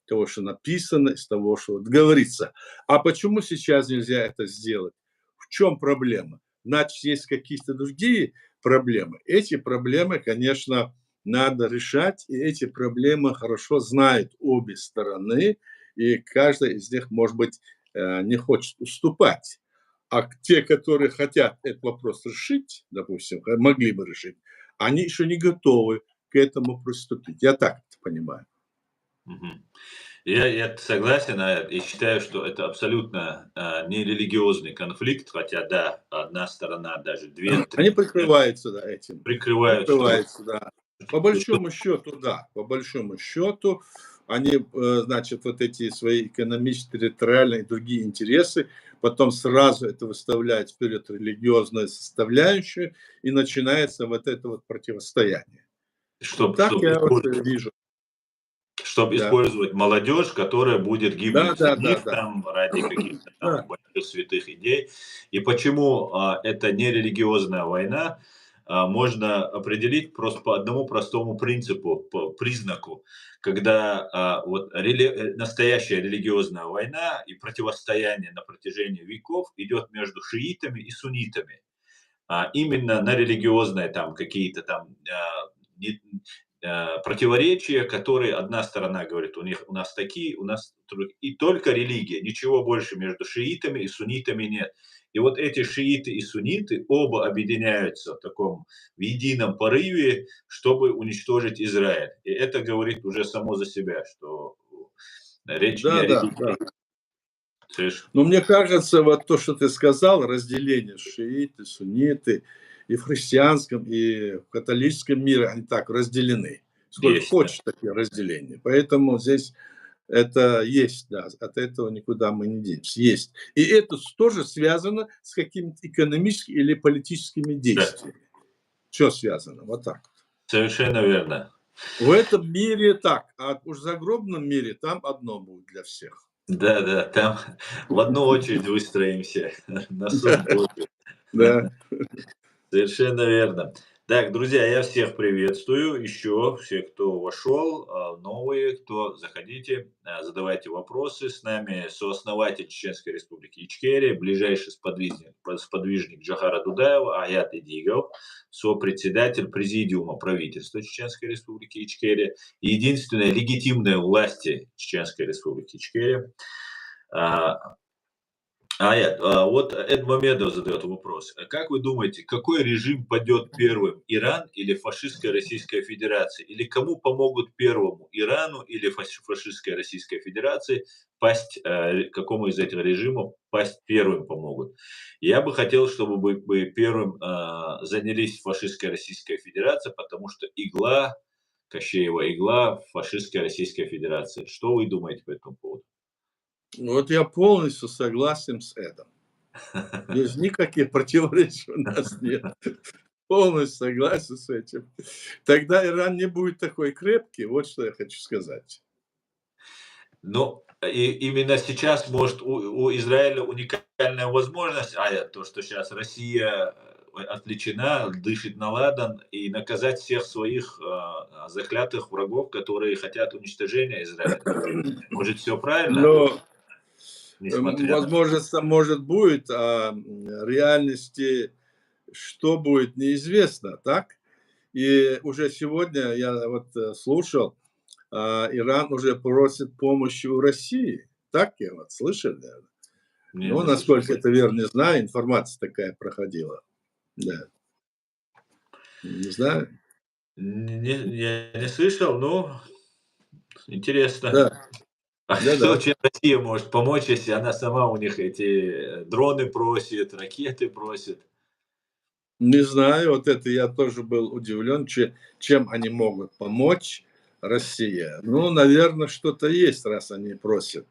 того, что написано, из того, что вот говорится. А почему сейчас нельзя это сделать? В чем проблема? Значит, есть какие-то другие проблемы. Эти проблемы, конечно, надо решать, и эти проблемы хорошо знают обе стороны, и каждая из них, может быть, не хочет уступать. А те, которые хотят этот вопрос решить, допустим, могли бы решить, они еще не готовы к этому приступить. Я так это понимаю. Мгм. Я согласен, и считаю, что это абсолютно, нерелигиозный конфликт, хотя, да, одна сторона, даже Они 2-3 прикрываются, да, этим. прикрывают, что Прикрываются, да. По большому счету, да. По большому счету, они, значит, вот эти свои экономические, территориальные и другие интересы, потом сразу это выставляют вперед религиозную составляющую, и начинается вот это вот противостояние. Вот чтоб так чтоб я вот использовать вижу. чтоб Да. использовать молодежь, которая будет Да, гибнуть за да, да, них да. там ради каких-то там Да, больших святых идей. И почему, это не религиозная война, можно определить просто по одному простому принципу, по признаку, когда, вот настоящая религиозная война и противостояние на протяжении веков идет между шиитами и суннитами. Именно на религиозные там какие-то там, не противоречия, которые одна сторона говорит: у нас такие, у нас и только религия, ничего больше между шиитами и суннитами нет. И вот эти шииты и сунниты оба объединяются в едином порыве, чтобы уничтожить Израиль. И это говорит уже само за себя, что речь не да, о да, да. религии. Слышь? Но мне кажется, вот то, что ты сказал, разделение шииты, сунниты, и в христианском, и в католическом мире они так разделены. Сколько Есть, да. хочешь такие разделения. Поэтому здесь это есть, да, от этого никуда мы не денемся. Есть. И это тоже связано с какими-то экономическими или политическими Да, действиями. Все связано, вот так. совершенно верно. В этом мире так, а уж в загробном мире там одно будет для всех. Да-да, там в одну очередь выстроимся на суд Да, Божий. да. Совершенно верно. Так, друзья, я всех приветствую. Еще все, кто вошел, новые, кто заходите, задавайте вопросы. С нами сооснователь Чеченской Республики Ичкерия, ближайший сподвижник Джохара Дудаева, Аят Идигов, сопредседатель Президиума правительства Чеченской Республики Ичкерия, единственной легитимной власти Чеченской Республики Ичкерия. А, вот Эд Мамедов задает вопрос. Как вы думаете, какой режим падет первым? Иран или фашистская Российская Федерация? Или кому помогут первому? Ирану или фашистской Российской Федерации пасть, какому из этих режимов пасть первым помогут? Я бы хотел, чтобы первым занялись фашистская Российская Федерация, потому что игла, Кощеева игла в фашистской Российской Федерации. Что вы думаете по этому поводу? Вот я полностью согласен с этим. Без никаких противоречий у нас нет. Полностью согласен с этим. Тогда Иран не будет такой крепкий, вот что я хочу сказать. Ну, и именно сейчас, может, у Израиля уникальная возможность, то, что сейчас Россия отвлечена, дышит на ладан, и наказать всех своих заклятых врагов, которые хотят уничтожения Израиля. Может, все правильно, Но несмотря на... возможность может будет, а реальности что будет, неизвестно, так? И уже сегодня я вот слушал, Иран уже просит помощи у России. Так я вот слышал, наверно. Не, Ну, не слышал. насколько это верно, не знаю, информация такая проходила. Да, не знаю. Я не слышал, но интересно. Да, А что, да-да. чем Россия может помочь, если она сама у них эти дроны просит, ракеты просит? Не знаю, вот это я тоже был удивлен, чем они могут помочь, Россия. Ну, наверное, что-то есть, раз они просят.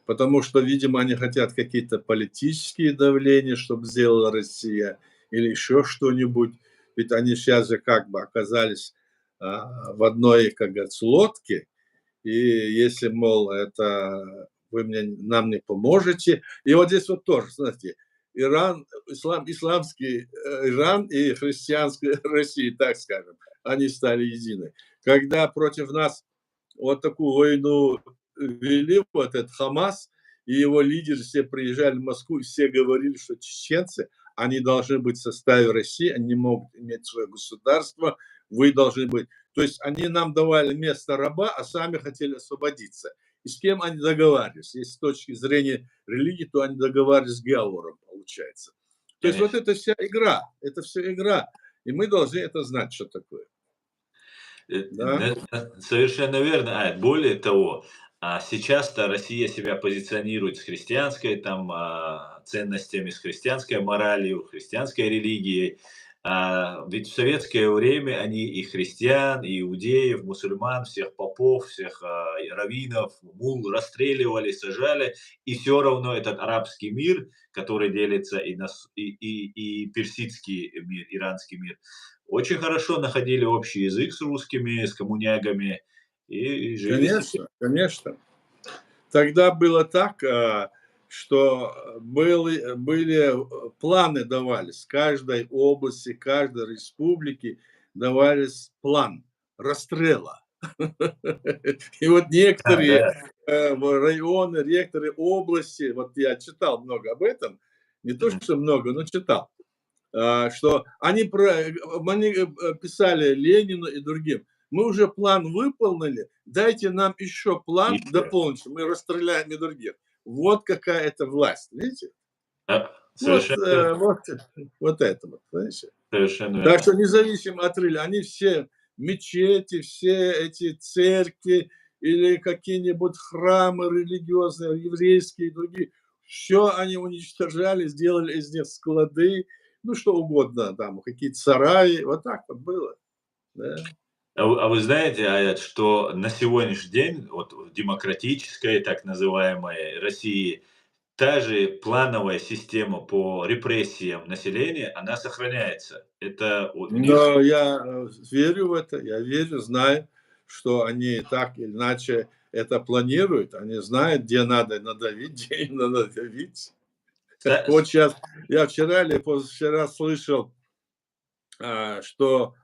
Потому что, видимо, они хотят какие-то политические давления, чтобы сделала Россия, или еще что-нибудь. Ведь они сейчас же как бы оказались в одной, как говорится, лодке. И если, мол, это вы нам не поможете. И вот здесь вот тоже, знаете, Иран, исламский Иран и христианская Россия, так скажем, они стали едины. Когда против нас вот такую войну вели вот этот Хамас, и его лидеры все приезжали в Москву, и все говорили, что чеченцы, они должны быть в составе России, они не могут иметь свое государство, вы должны быть. То есть они нам давали место раба, а сами хотели освободиться. И с кем они договаривались? Если с точки зрения религии, то они договаривались с Геором, получается. То есть вот Конечно. это вся игра, это все игра. И мы должны это знать, что такое. Да? Совершенно верно. Более того, сейчас-то Россия себя позиционирует с христианской там, ценностями, с христианской моралью, христианской религией. Ведь в советское время они и христиан, и иудеев, мусульман, всех попов, всех раввинов, мул расстреливали, сажали. И все равно этот арабский мир, который делится и персидский мир, иранский мир, очень хорошо находили общий язык с русскими, с коммунягами и жили себе. Конечно, конечно. Тогда было так, что были планы давались, каждой области, каждой республике давались план расстрела. И вот Да, некоторые да. районы, ректоры области, вот я читал много об этом, не то Мгм. что много, но читал, что они писали Ленину и другим: мы уже план выполнили, дайте нам еще план Еще. дополнить, мы расстреляем и других. Вот какая это власть, видите? Вот, Совершенно верно. вот это вот, знаете. Совершенно Так верно. что независимо от религии, они все мечети, все эти церкви или какие-нибудь храмы религиозные, еврейские и другие, все они уничтожали, сделали из них склады, ну, что угодно там, какие-то сараи. Вот так вот было, да. Вы знаете, Аят, что на сегодняшний день, вот в демократической, так называемой России, та же плановая система по репрессиям населения, она сохраняется. Это у них. Но я, верю в это, я верю, знаю, что они так или иначе это планируют. Они знают, где надо надавить, где не надо давить. Ста Вот сейчас я вчера или позавчера слышал, что,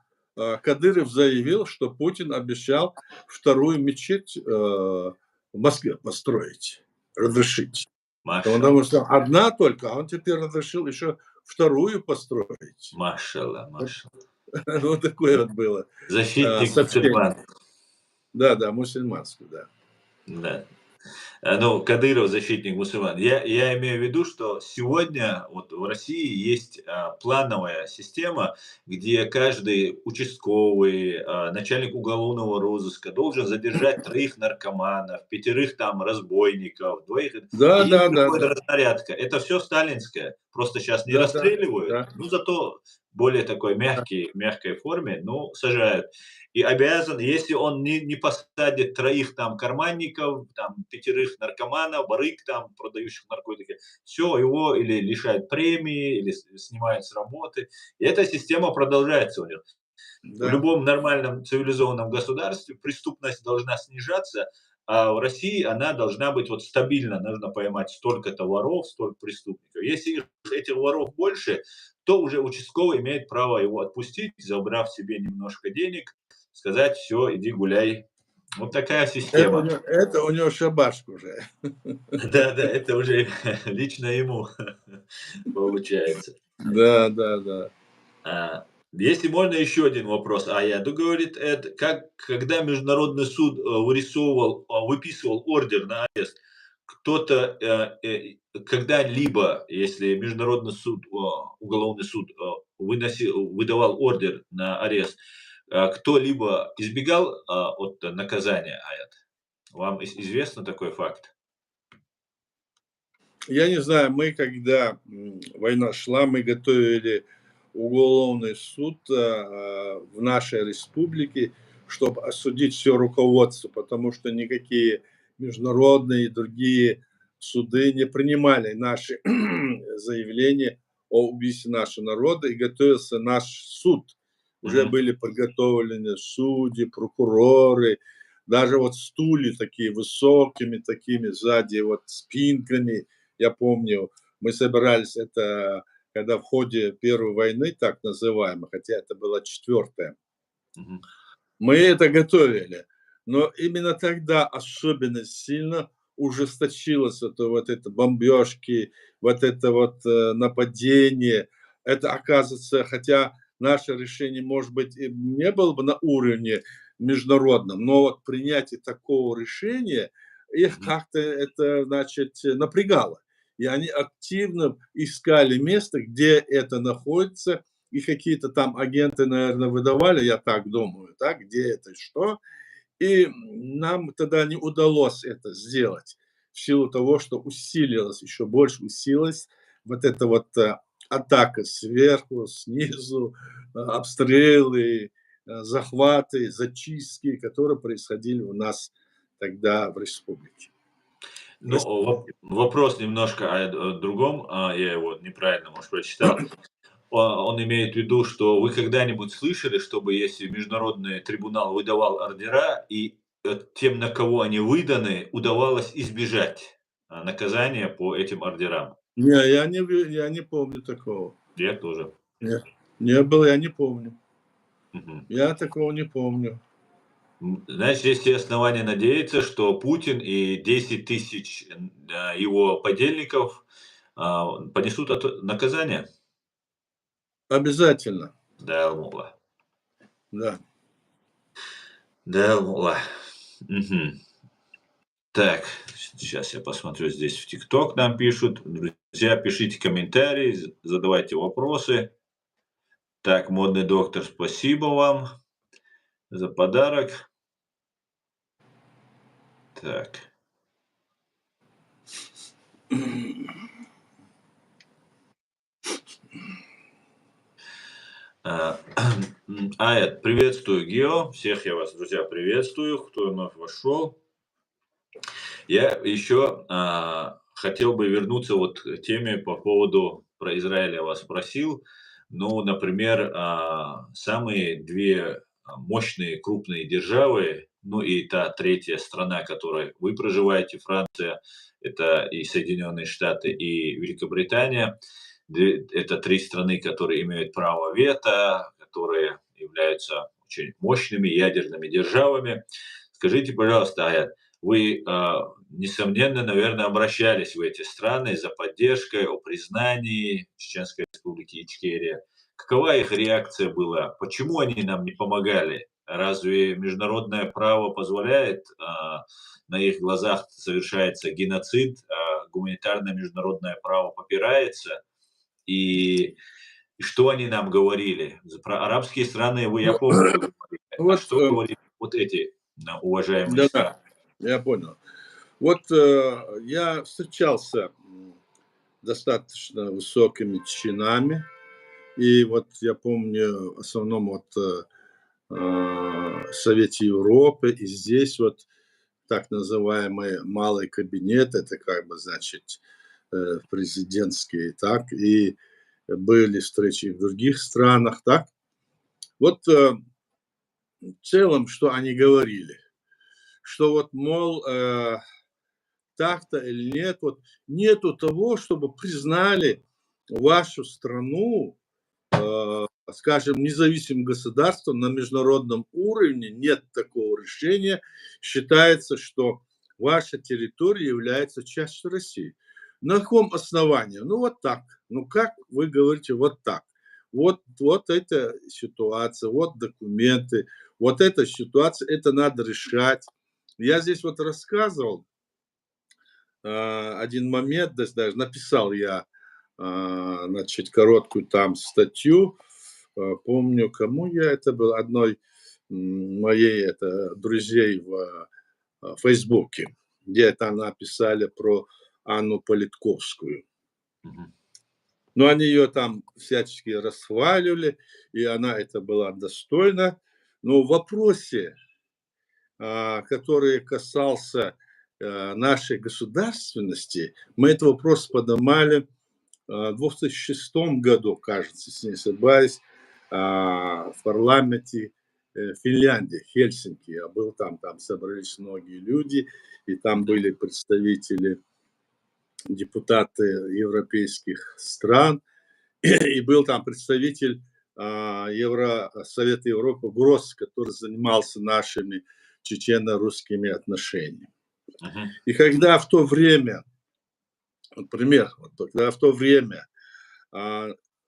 Кадыров заявил, что Путин обещал вторую мечеть, в Москве построить, разрешить. Потому Машаллах, что одна только, а он теперь разрешил еще вторую построить. машаллах, Вот машаллах. вот такое вот было, Защитник сообщение. мусульман. Да-да, мусульманскую, да. Да. Ну, Кадыров защитник мусульман. Я имею в виду, что сегодня вот в России есть плановая система, где каждый участковый, начальник уголовного розыска должен задержать 3 наркоманов, 5 там разбойников, 2. И им приходит Да-да-да-да. разнарядка. Это все сталинское. Просто сейчас не Да-да, расстреливают, да. ну зато более такой мягкой форме, ну, сажают. И обязан, если он не посадит 3 там карманников, там 5 наркоманов, барыг там, продающих наркотики, все, его или лишают премии, или снимают с работы. И эта система продолжается у них. В Да. любом нормальном цивилизованном государстве преступность должна снижаться, а в России она должна быть вот стабильно. Нужно поймать столько-то воров, столько преступников. Если этих воров больше, то уже участковый имеет право его отпустить, забрав себе немножко денег, сказать: все, иди гуляй. Вот такая система. Это у него шабашка уже. Да-да, это уже лично ему получается. Да-да-да. Если можно, еще один вопрос. Аяту говорит, это как, когда международный суд выписывал ордер на арест, кто-то когда-либо, если международный суд, уголовный суд выдавал ордер на арест, кто-либо избегал от наказания, Аят? Вам известно такой факт? Я не знаю, мы когда, война шла, мы готовили уголовный суд, в нашей республике, чтобы осудить все руководство, потому что никакие международные и другие суды не принимали наши заявления о убийстве нашего народа, и готовился наш суд. Уже Мгм. были подготовлены судьи, прокуроры, даже вот стулья такие высокими, такими сзади вот спинками. Я помню, мы собирались, это когда в ходе Первой войны, так называемой, хотя это была четвертая, Мгм. мы это готовили. Но именно тогда особенно сильно ужесточилось вот это бомбежки, вот это вот нападение. Это, оказывается, хотя наше решение, может быть, и не было бы на уровне международном, но вот принятие такого решения их Мгм. как-то это, значит, напрягало. И они активно искали место, где это находится, и какие-то там агенты, наверное, выдавали, я так думаю, да, где это, что. И нам тогда не удалось это сделать в силу того, что усилилась, еще больше усилилась вот эта вот атака сверху, снизу, обстрелы, захваты, зачистки, которые происходили у нас тогда в республике. В Ну, республике. вопрос немножко о другом, я его неправильно, может, прочитал. Он имеет в виду, что вы когда-нибудь слышали, чтобы если международный трибунал выдавал ордера, и тем, на кого они выданы, удавалось избежать наказания по этим ордерам? Не, я не помню такого. Я тоже. Нет, не было, я не помню. Мгм. Я такого не помню. Значит, есть все основания надеяться, что Путин и 10 тысяч его подельников понесут наказание. Обязательно, Да, да. да. Мгм. Так, сейчас я посмотрю, здесь в ТикТок нам пишут. Друзья, пишите комментарии, задавайте вопросы. Так, модный доктор, спасибо вам за подарок. Так. А, приветствую, Гео. Всех я вас, друзья, приветствую, кто вновь вошел. Я еще хотел бы вернуться вот к теме по поводу про Израиль я вас спросил. Ну, например, самые две мощные крупные державы, ну и та третья страна, в которой вы проживаете, Франция, это и Соединенные Штаты, и Великобритания. Это три страны, которые имеют право вето, которые являются очень мощными ядерными державами. Скажите, пожалуйста, Аят, вы, несомненно, наверное, обращались в эти страны за поддержкой о признании Чеченской Республики Ичкерия. Какова их реакция была? Почему они нам не помогали? Разве международное право позволяет, на их глазах совершается геноцид, гуманитарное международное право попирается? И что они нам говорили? Про арабские страны я Ну, помню, вы говорили. А вот, что говорили вот эти, уважаемые страны? да-да, я понял. Вот, я встречался, достаточно высокими чинами, и вот я помню, в основном вот, Совете Европы, и здесь вот так называемый малый кабинет, это как бы, значит, президентский, так, и были встречи в других странах, так. Вот, в целом, что они говорили, что вот, мол, так-то или нет, вот нету того, чтобы признали вашу страну, скажем, независимым государством на международном уровне, нет такого решения. Считается, что ваша территория является частью России. На каком основании? Ну, вот так. Ну, как вы говорите, вот так. Вот эта ситуация, вот документы, вот эта ситуация, это надо решать. Я здесь вот рассказывал один момент, даже написал я, значит, короткую там статью, помню, кому я это был, одной моей это, друзей в Фейсбуке, где это написали про Анну Политковскую. Мгм. Но они ее там всячески расхваливали, и она это была достойна. Но в вопросе, который касался нашей государственности, мы этот вопрос поднимали в 2006 году, кажется, если не ошибаюсь, в парламенте Финляндии, Хельсинки. Я был там, там собрались многие люди, и там Да. были представители, депутаты европейских стран, и был там представитель Совета Европы Гросс, который занимался нашими чечено-русскими отношениями. Мгм. И когда в то время, вот пример, вот когда в то время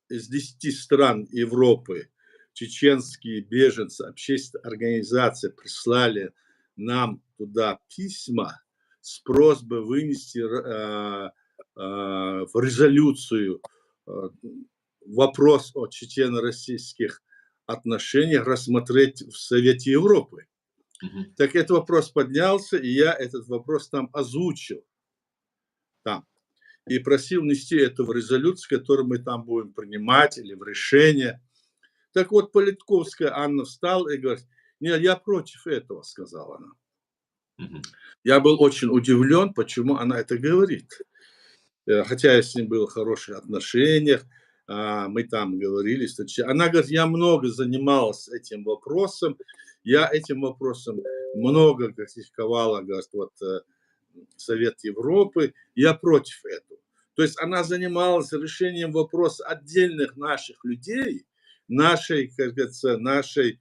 из 10 стран Европы чеченские беженцы, общественные организации прислали нам туда письма с просьбой вынести в резолюцию вопрос о чечено-российских отношениях, рассмотреть в Совете Европы. Мгм. Так этот вопрос поднялся, и я этот вопрос там озвучил. Там. И просил внести это в резолюцию, которую мы там будем принимать, или в решение. Так вот, Политковская Анна встала и говорит: нет, я против этого, сказала она. Мгм. Я был очень удивлен, почему она это говорит. Хотя я с ним был в хороших отношениях, мы там говорили. Она говорит: я много занималась этим вопросом, я этим вопросом много критиковала, говорит, вот, Совет Европы, я против этого. То есть она занималась решением вопроса отдельных наших людей, нашей, как говорится, нашей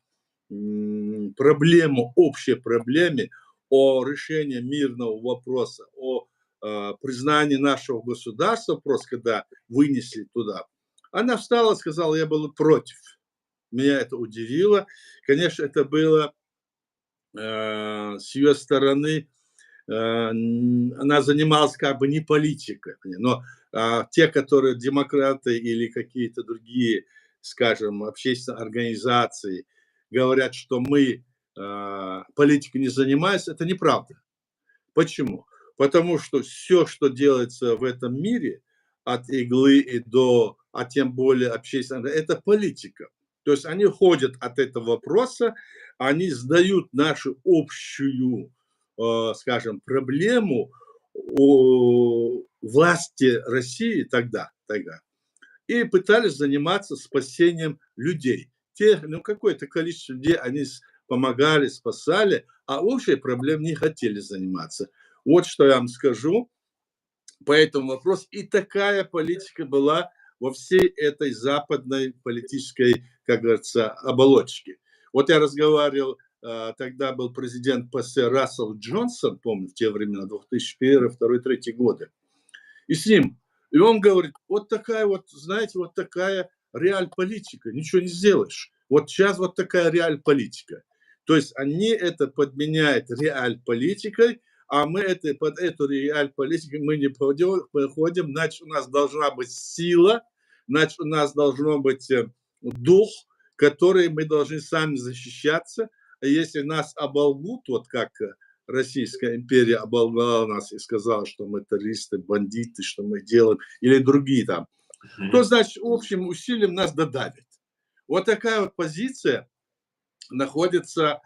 проблемы, общей проблеме о решении мирного вопроса, о признании нашего государства, просто когда вынесли туда. Она встала и сказала: я был против. Меня это удивило. Конечно, это было с ее стороны, она занималась как бы не политикой, но те, которые демократы или какие-то другие, скажем, общественные организации говорят, что мы политикой не занимаемся, это неправда. Почему? Потому что все, что делается в этом мире, от иглы и а тем более общественная, это политика. То есть они ходят от этого вопроса, они сдают нашу общую, скажем, проблему о власти России тогда, и пытались заниматься спасением людей. Какое-то количество людей они помогали, спасали, а общей проблемой не хотели заниматься. Вот что я вам скажу по этому вопросу. И такая политика была во всей этой западной политической, как говорится, оболочке. Вот я разговаривал, тогда был президент ПСР Рассел Джонсон, помню, в те времена, 2001, 2002, 2003 годы. И с ним. И он говорит: вот такая вот, знаете, вот такая реаль-политика, ничего не сделаешь. Вот сейчас вот такая реаль-политика. То есть они это подменяют реаль-политикой, а мы под эту реаль-политику мы не подходим, значит, у нас должна быть сила, значит, у нас должно быть дух, который мы должны сами защищаться. А если нас оболгут, вот как Российская империя оболгала нас и сказала, что мы террористы, бандиты, что мы делаем, или другие там, то, значит, общим усилием нас додавят. Вот такая вот позиция находится,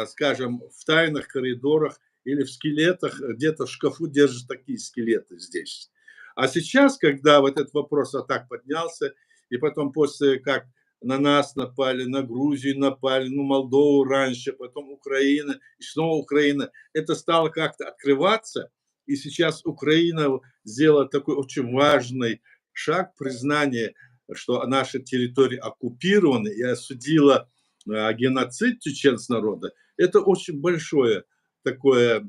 скажем, в тайных коридорах или в скелетах, где-то в шкафу держат такие скелеты здесь. А сейчас, когда вот этот вопрос так поднялся, и потом после как на нас напали, на Грузию напали, ну, Молдову раньше, потом Украина, и снова Украина, это стало как-то открываться, и сейчас Украина сделала такой очень важный шаг признания, что наши территории оккупированы, и осудила геноцид чеченского народа. Это очень большое такое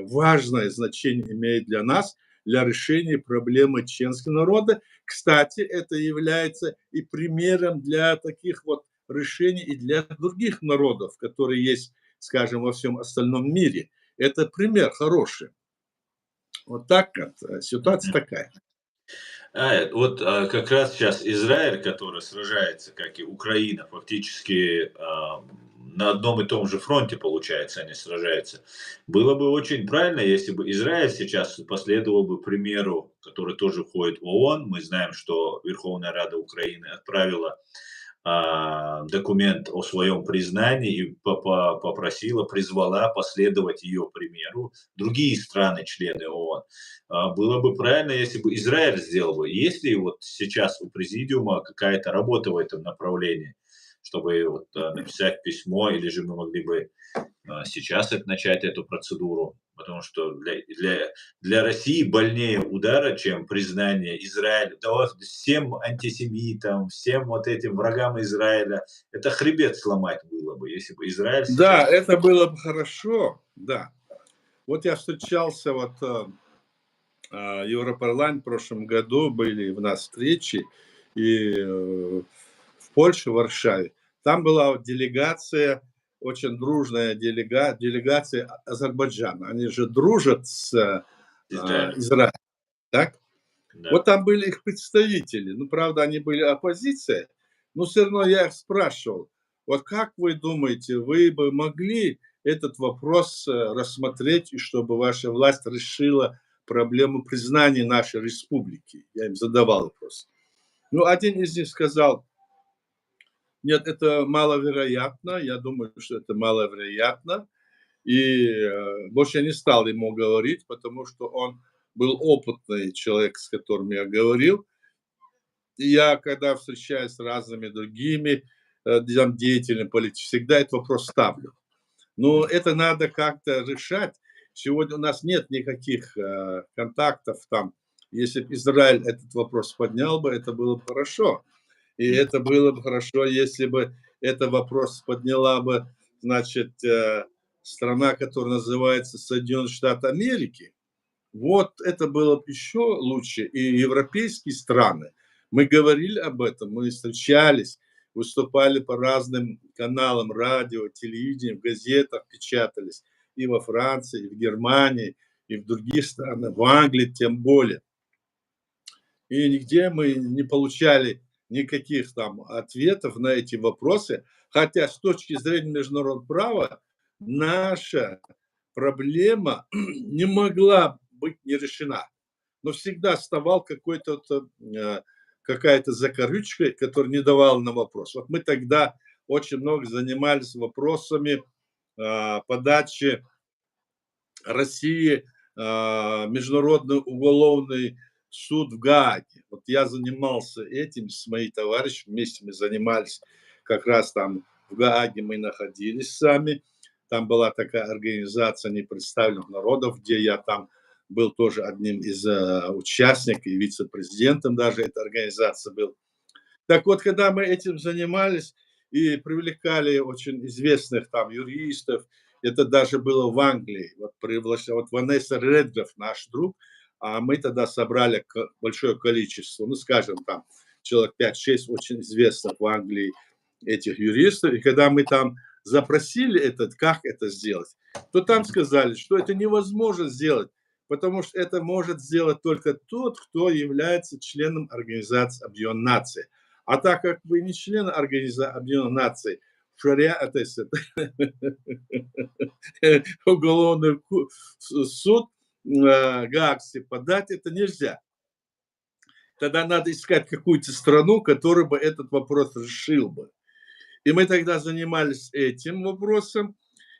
важное значение имеет для нас, для решения проблемы чеченского народа. Кстати, это является и примером для таких вот решений и для других народов, которые есть, скажем, во всем остальном мире. Это пример хороший. Вот так вот, ситуация такая. Вот как раз сейчас Израиль, который сражается, как и Украина, фактически на одном и том же фронте, получается, они сражаются. Было бы очень правильно, если бы Израиль сейчас последовал бы примеру, который тоже входит в ООН. Мы знаем, что Верховная Рада Украины отправила документ о своем признании и попросила, призвала последовать ее примеру другие страны, члены ООН. Было бы правильно, если бы Израиль сделал бы. Есть ли вот сейчас у президиума какая-то работа в этом направлении, чтобы вот написать письмо, или же мы могли бы сейчас начать эту процедуру? Потому что для России больнее удара, чем признание Израиля. Да вот всем антисемитам, всем вот этим врагам Израиля это хребет сломать было бы, если бы Израиль сейчас. Да, это было бы хорошо, да. Вот я встречался в Европарламенте в прошлом году, были у нас встречи, и в Польше, в Варшаве. Там была вот делегация, очень дружная делегация Азербайджана. Они же дружат с Израилем. Израилем, так? Да. Вот там были их представители. Ну, правда, они были оппозиция, но все равно я их спрашивал, вот как вы думаете, вы бы могли этот вопрос рассмотреть, и чтобы ваша власть решила проблему признания нашей республики? Я им задавал вопрос. Ну, один из них сказал, нет, это маловероятно, я думаю, что это маловероятно. И больше я не стал ему говорить, потому что он был опытный человек, с которым я говорил. И я, когда встречаюсь с разными другими деятелями политическими, всегда этот вопрос ставлю. Но это надо как-то решать. Сегодня у нас нет никаких контактов там. Если бы Израиль этот вопрос поднял бы, это было бы хорошо. И это было бы хорошо, если бы этот вопрос подняла бы, значит, страна, которая называется Соединенные Штаты Америки. Вот это было бы еще лучше. И европейские страны. Мы говорили об этом, мы встречались, выступали по разным каналам, радио, телевидению, в газетах печатались. И во Франции, и в Германии, и в других странах, в Англии тем более. И нигде мы не получали никаких там ответов на эти вопросы. Хотя с точки зрения международного права наша проблема не могла быть не решена. Но всегда оставал какая-то закорючка, которая не давала нам вопрос. Вот мы тогда очень много занимались вопросами подачи России Международный уголовный суд в Гааге. Вот я занимался этим с моими товарищами, вместе мы занимались как раз там в Гааге мы находились сами. Там была такая организация непредставленных народов, где я там был тоже одним из участников и вице-президентом даже этой организации был. Так вот, когда мы этим занимались и привлекали очень известных там юристов, это даже было в Англии, вот Ванесса Редграф, наш друг, а мы тогда собрали большое количество, ну, скажем, там, человек 5-6 очень известных в Англии этих юристов, и когда мы там запросили как это сделать, то там сказали, что это невозможно сделать, потому что это может сделать только тот, кто является членом Организации Объединенных Наций. А так как вы не член Организации Объединенных Наций, шаря, то есть уголовный суд Гаагский подать это нельзя. Тогда надо искать какую-то страну, которая бы этот вопрос решил бы. И мы тогда занимались этим вопросом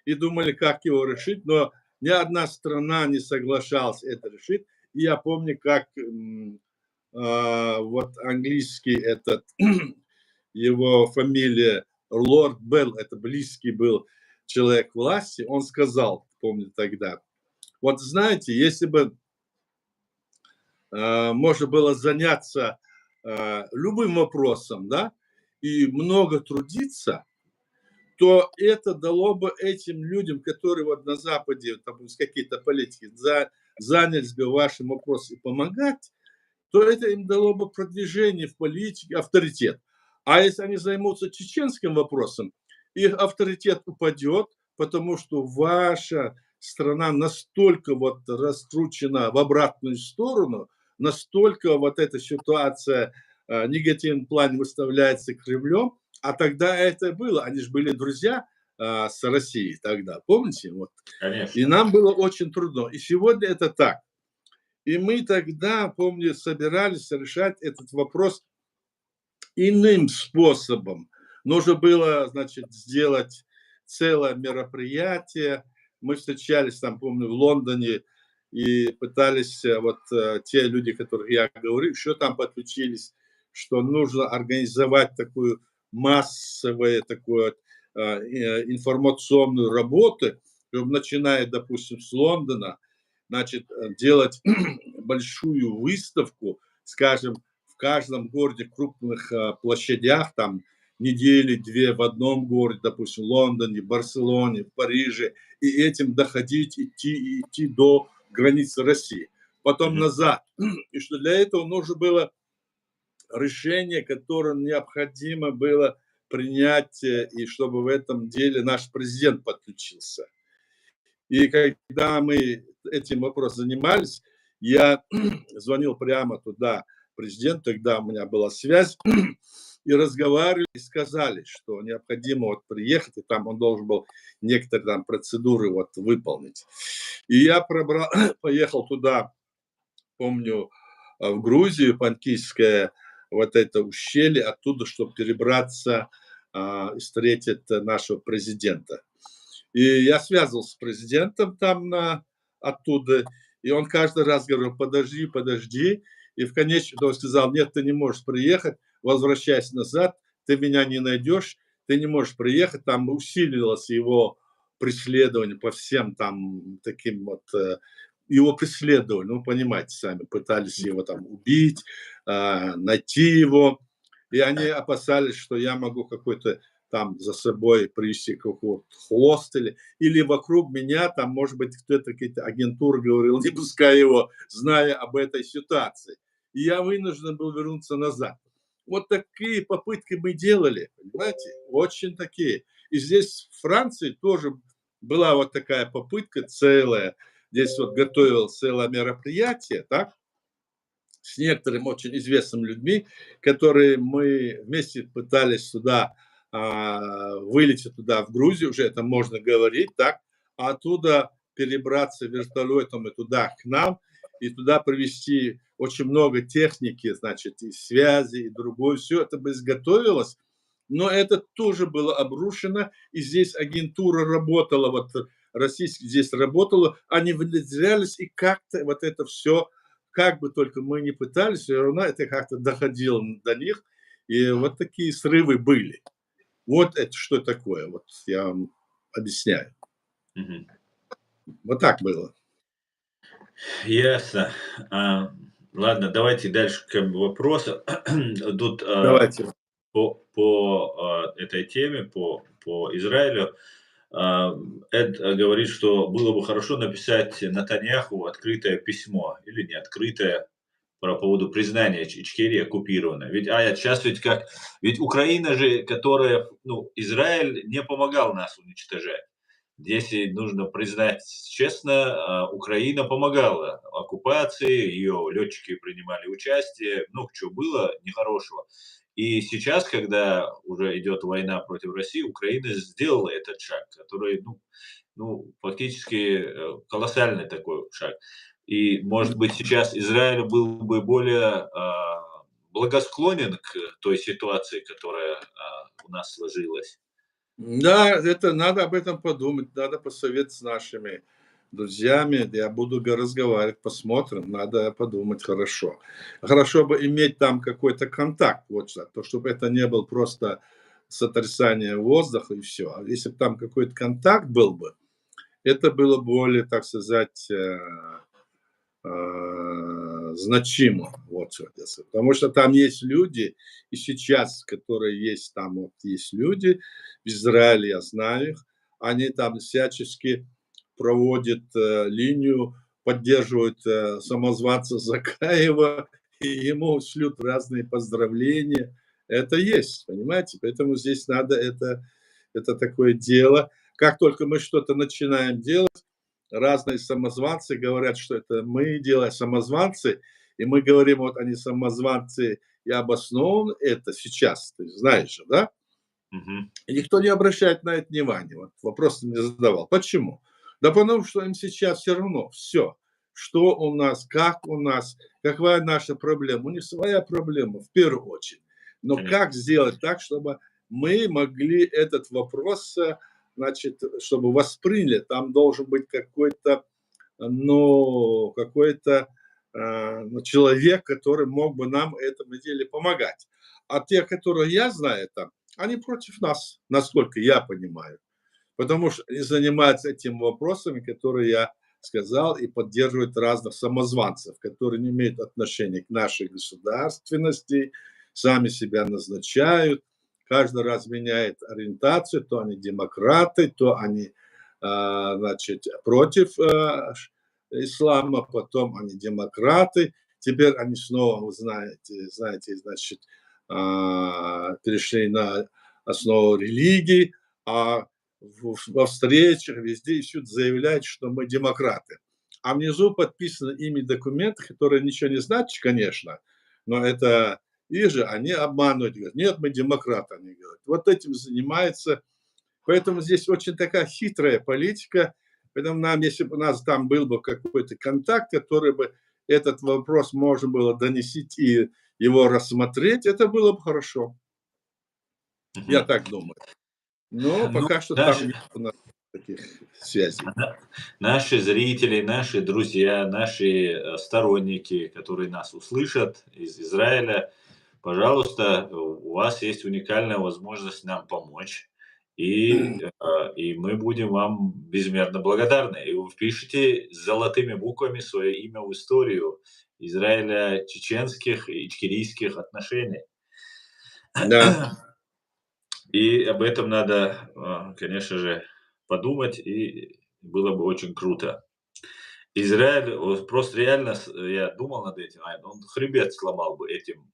и думали, как его решить, но ни одна страна не соглашалась это решить. И я помню, как вот английский этот, его фамилия Лорд Белл, это близкий был человек власти, он сказал, помню тогда, вот знаете, если бы можно было заняться любым вопросом, да, и много трудиться, то это дало бы этим людям, которые вот на Западе, там, какие-то политики, занялись бы вашим вопросом и помогать, то это им дало бы продвижение в политике, авторитет. А если они займутся чеченским вопросом, их авторитет упадет, потому что ваша страна настолько вот раскручена в обратную сторону, настолько вот эта ситуация в негативном плане выставляется Кремлем, а тогда это было, они же были друзья с Россией тогда, помните? Вот. И Конечно. нам было очень трудно. И сегодня это так. И мы тогда, помню, собирались решать этот вопрос иным способом. Нужно было, значит, сделать целое мероприятие. Мы встречались там, помню, в Лондоне и пытались, вот те люди, которых я говорю, еще там подключились, что нужно организовать такую массовую такую информационную работу, чтобы, начиная, допустим, с Лондона, значит, делать большую выставку, скажем, в каждом городе, крупных площадях, там, недели-две в одном городе, допустим, в Лондоне, Барселоне, в Париже, и этим доходить, идти до границы России. Потом назад. И что для этого нужно было решение, которое необходимо было принять, и чтобы в этом деле наш президент подключился. И когда мы этим вопросом занимались, я звонил прямо туда президенту, тогда у меня была связь, и разговаривали, и сказали, что необходимо вот приехать, и там он должен был некоторые там процедуры вот выполнить. И я поехал туда, помню, в Грузию, Панкийское, вот это ущелье, оттуда, чтобы перебраться и встретить нашего президента. И я связывался с президентом там оттуда, и он каждый раз говорил: подожди, подожди. И в конечном итоге сказал: нет, ты не можешь приехать, возвращайся назад, ты меня не найдешь, ты не можешь приехать. Там усилилось его преследование по всем там таким вот, его преследовали, ну, понимаете сами, пытались его там убить, найти его, и они опасались, что я могу какой-то там за собой привести какого-то хвост или вокруг меня там, может быть, кто-то, какие-то агентуры говорил, не пускай его, зная об этой ситуации. И я вынужден был вернуться назад. Вот такие попытки мы делали, понимаете, очень такие. И здесь в Франции тоже была вот такая попытка целая. Здесь вот готовилось целое мероприятие, так, с некоторыми очень известными людьми, которые мы вместе пытались туда вылететь туда, в Грузию, уже это можно говорить, так, а оттуда перебраться вертолетом и туда к нам, и туда привезти очень много техники, значит, и связи, и другое. Все это бы изготовилось, но это тоже было обрушено, и здесь агентура работала, вот российская здесь работала, они внедрялись, и как-то вот это все, как бы только мы ни пытались, все равно это как-то доходило до них, и вот такие срывы были. Вот это что такое, вот я вам объясняю. Мгм. Вот так было. Ясно. А, ладно, давайте дальше к вопросу. Тут Давайте. по этой теме, по Израилю, Эд говорит, что было бы хорошо написать Натаньяху открытое письмо или не открытое по поводу признания Ичкерии оккупированной. Ведь, сейчас ведь как, ведь Украина же, которая, ну, Израиль не помогал нас уничтожать. Если нужно признать честно, Украина помогала оккупации, ее летчики принимали участие, много чего было нехорошего. И сейчас, когда уже идет война против России, Украина сделала этот шаг, который, фактически колоссальный такой шаг. И, может быть, сейчас Израиль был бы более благосклонен к той ситуации, которая у нас сложилась. Да, это надо об этом подумать, надо посоветоваться с нашими друзьями. Я буду разговаривать, посмотрим, надо подумать хорошо. Хорошо бы иметь там какой-то контакт, вот что, то, чтобы это не был просто сотрясание воздуха и все. А если бы там какой-то контакт был бы, это было более, так сказать, значимо. Вот что я скажу. Потому что там есть люди, и сейчас, которые есть там, вот есть люди в Израиле, я знаю их, они там всячески проводят линию, поддерживают самозванца Закаева, и ему шлют разные поздравления. Это есть, понимаете? Поэтому здесь надо это такое дело. Как только мы что-то начинаем делать, разные самозванцы говорят, что это мы делаем самозванцы, и мы говорим, вот они самозванцы, и обоснован это сейчас, ты знаешь же, да? Мгм. И никто не обращает на это внимания. Вот вопрос не задавал. Почему? Да потому что им сейчас все равно все. Что у нас, как у нас, какая наша проблема. У них своя проблема в первую очередь. Но Конечно. как сделать так, чтобы мы могли этот вопрос, значит, чтобы восприняли, там должен быть какой-то, ну, какой-то человек, который мог бы нам в этом деле помогать. А те, которые я знаю там, они против нас, насколько я понимаю. потому что они занимаются этими вопросами, которые я сказал, и поддерживают разных самозванцев, которые не имеют отношения к нашей государственности, сами себя назначают, каждый раз меняет ориентацию, то они демократы, то они, значит, против ислама, потом они демократы, теперь они снова, вы знаете, значит, перешли на основу религии, а во встречах везде ищут, заявляют, что мы демократы. А внизу подписаны ими документы, которые ничего не значат, конечно, но это их же, они обманывают, говорят, нет, мы демократы, они говорят. Вот этим занимается. Поэтому здесь очень такая хитрая политика. Поэтому нам, если бы у нас там был бы какой-то контакт, который бы этот вопрос можно было донести и его рассмотреть, это было бы хорошо. Я так думаю. Но Ну, пока что там наши, нет у нас таких связей. наши зрители, наши друзья, наши сторонники, которые нас услышат из Израиля, пожалуйста, у вас есть уникальная возможность нам помочь. И мы будем вам безмерно благодарны. И вы впишите золотыми буквами свое имя в историю Израиля чеченских и ичкерийских отношений. Да. И об этом надо, конечно же, подумать, и было бы очень круто. Израиль, вот просто реально, я думал над этим, он хребет сломал бы этим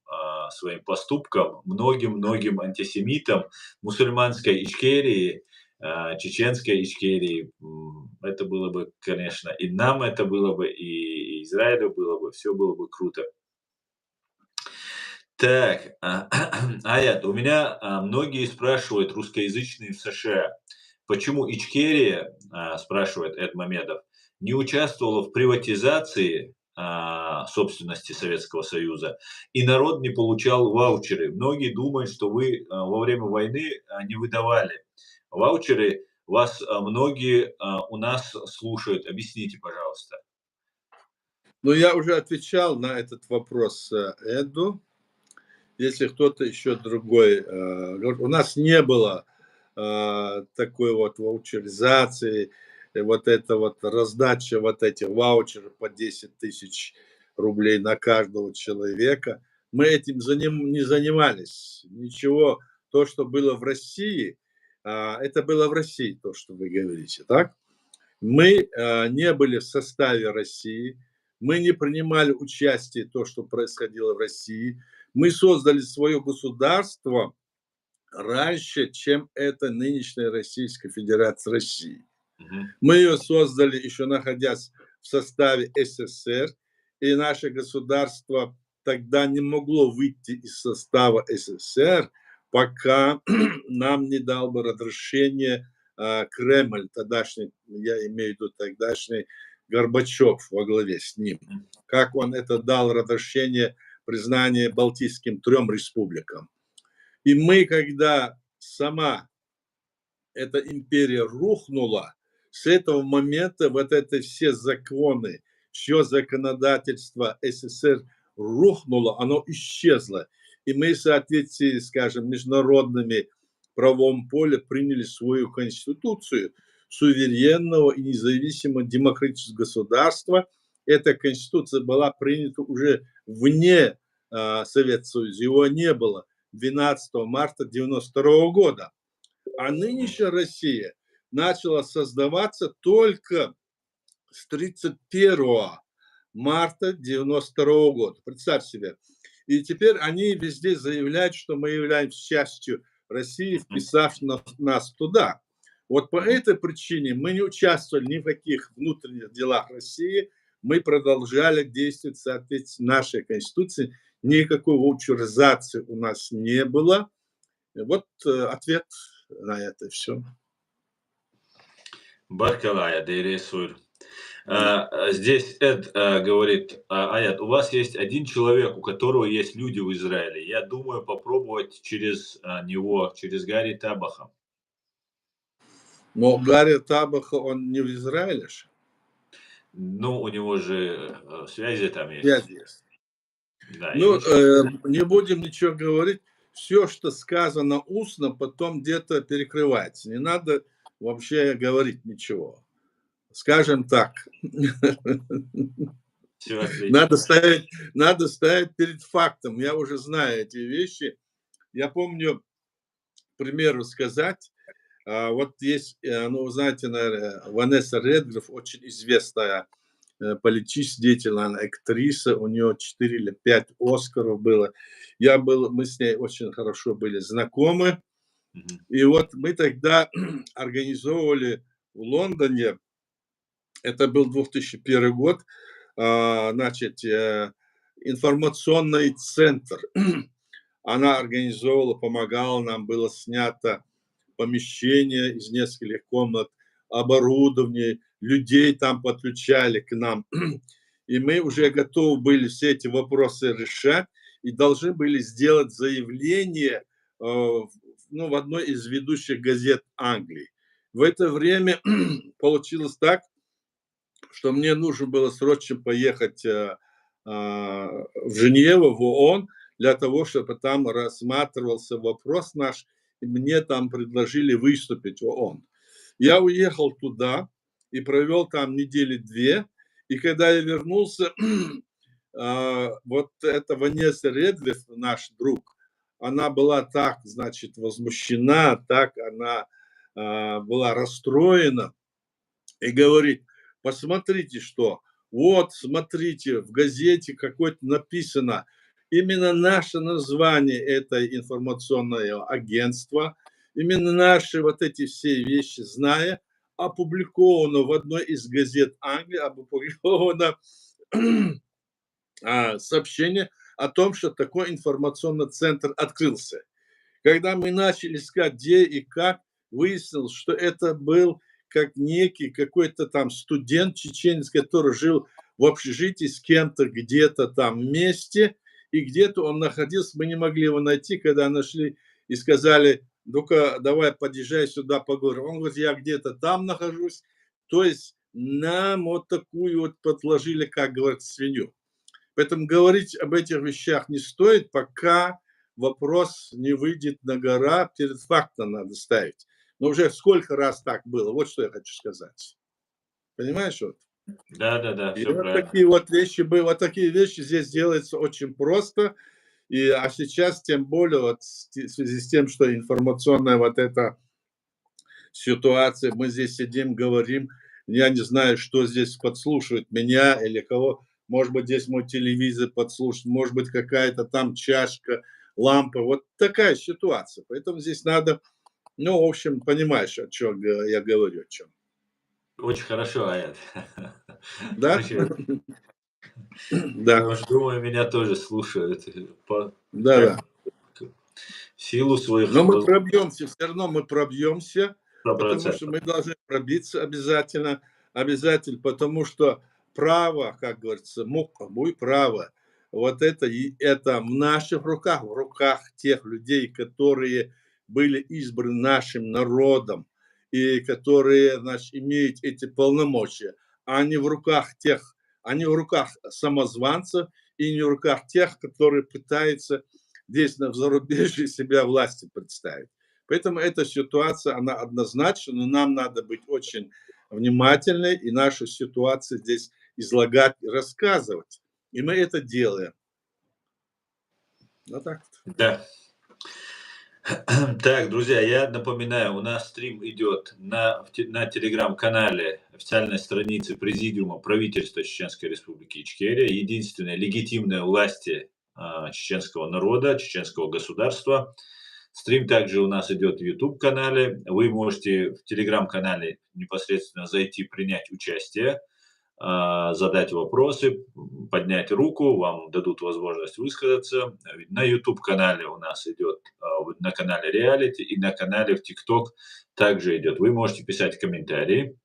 своим поступком многим-многим антисемитам мусульманской Ичкерии, чеченской Ичкерии. Это было бы, конечно, и нам это было бы, и Израилю было бы, все было бы круто. Так, Аят, у меня многие спрашивают, русскоязычные в США, почему Ичкерия, спрашивает Эд Мамедов, не участвовала в приватизации собственности Советского Союза, и народ не получал ваучеры. Многие думают, что вы во время войны не выдавали ваучеры. Вас многие у нас слушают. Объясните, пожалуйста. Ну, я уже отвечал на этот вопрос Эду. Если кто-то еще другой, у нас не было такой вот ваучеризации, вот это вот раздача вот этих ваучеров по 10 тысяч рублей на каждого человека. Мы этим не занимались. Ничего, то, что было в России, это было в России, то, что вы говорите, так? Мы не были в составе России, мы не принимали участие в том, что происходило в России. Мы создали свое государство раньше, чем это нынешняя Российская Федерация России. Мгм. Мы ее создали, еще находясь в составе СССР, и наше государство тогда не могло выйти из состава СССР, пока нам не дал бы разрешение Кремль, тогдашний, я имею в виду тогдашний Горбачев во главе с ним. Как он это дал разрешение признания Балтийским 3 республикам. И мы, когда сама эта империя рухнула, с этого момента вот это все законы, все законодательство СССР рухнуло, оно исчезло. И мы в соответствии, скажем, международными правом поле приняли свою конституцию суверенного и независимого демократического государства. Эта конституция была принята уже вне Советского Союза, его не было 12 марта 1992 года. А нынешняя Россия начала создаваться только с 31 марта 1992 года. Представь себе. И теперь они везде заявляют, что мы являемся частью России, вписав нас туда. Вот по этой причине мы не участвовали ни в каких внутренних делах России, мы продолжали действовать в соответствии нашей Конституции, никакой ваучеризации у нас не было. Вот ответ на это все. Баркалая, Дейресур. Здесь Эд говорит, Аят, у вас есть один человек, у которого есть люди в Израиле. Я думаю попробовать через него, через Гарри Табаха. Но Гарри Табаха, он не в Израиле же? Ну, у него же связи там есть. Связь есть. Да, и Ну, очень... не будем ничего говорить. Все, что сказано устно, потом где-то перекрывается. Не надо вообще говорить ничего. Скажем так, Все отлично. надо ставить перед фактом. Я уже знаю эти вещи. Я помню, к примеру сказать, вот есть, ну, вы знаете, наверное, Ванесса Редграф, очень известная политический деятель, она актриса, у нее 4 или 5 Оскаров было. Мы с ней очень хорошо были знакомы. Мгм. И вот мы тогда организовывали в Лондоне, это был 2001 год, значит, информационный центр. Она организовывала, помогала нам, было снято помещение из нескольких комнат, оборудование, людей там подключали к нам. И мы уже готовы были все эти вопросы решать и должны были сделать заявление ну, в одной из ведущих газет Англии. В это время получилось так, что мне нужно было срочно поехать в Женеву, в ООН, для того, чтобы там рассматривался вопрос наш, и мне там предложили выступить в ООН. Я уехал туда и провел там недели 2, и когда я вернулся, вот эта Ванесса Редвис, наш друг, она была так, значит, возмущена, так она была расстроена и говорит: посмотрите, что вот, смотрите, в газете какое-то написано именно наше название этой информационного агентства, именно наши вот эти все вещи, зная, опубликовано в одной из газет Англии, опубликовано сообщение о том, что такой информационный центр открылся. Когда мы начали искать, где и как, выяснилось, что это был как некий какой-то там студент чеченец, который жил в общежитии с кем-то где-то там вместе, и где-то он находился, мы не могли его найти, когда нашли и сказали: ну-ка, давай подъезжай сюда, поговорим. Он говорит: я где-то там нахожусь. То есть нам вот такую вот подложили, как говорят, свинью. Поэтому говорить об этих вещах не стоит, пока вопрос не выйдет на гора, перед фактом надо ставить. Но уже сколько раз так было, вот что я хочу сказать. Понимаешь? Вот. Да-да-да, И все вот правильно. такие вот вещи, вот такие вещи здесь делаются очень просто. А сейчас тем более вот в связи с тем, что информационная вот эта ситуация, мы здесь сидим, говорим, я не знаю, что здесь подслушивает, меня или кого. Может быть, здесь мой телевизор подслушивает, может быть, какая-то там чашка, лампа. Вот такая ситуация. Поэтому здесь надо, ну, в общем, понимаешь, о чем я говорю, о чем. Очень хорошо, Аят. Да? Очень. Да, Потому что, думаю, меня тоже слушают. да, Как да. в силу своих Но мы пробьемся, все равно мы пробьемся, потому что 100%. мы должны пробиться обязательно, обязательно, потому что право, как говорится, мукабуй, право, вот это, и это в наших руках, в руках тех людей, которые были избраны нашим народом и которые, значит, имеют эти полномочия, а не в руках тех, они в руках самозванцев и не в руках тех, которые пытаются здесь в зарубежье себя власти представить. Поэтому эта ситуация, она однозначна, но нам надо быть очень внимательны и нашу ситуацию здесь излагать и рассказывать. И мы это делаем. Вот так вот. Да. Так, друзья, я напоминаю, у нас стрим идет на телеграм-канале официальной страницы Президиума правительства Чеченской Республики Ичкерия, единственной легитимной власти чеченского народа, чеченского государства. Стрим также у нас идет в YouTube-канале. Вы можете в телеграм-канале непосредственно зайти, принять участие, задать вопросы, поднять руку, вам дадут возможность высказаться. На YouTube-канале у нас идет, на канале Реалити и на канале в TikTok также идет. Вы можете писать комментарии,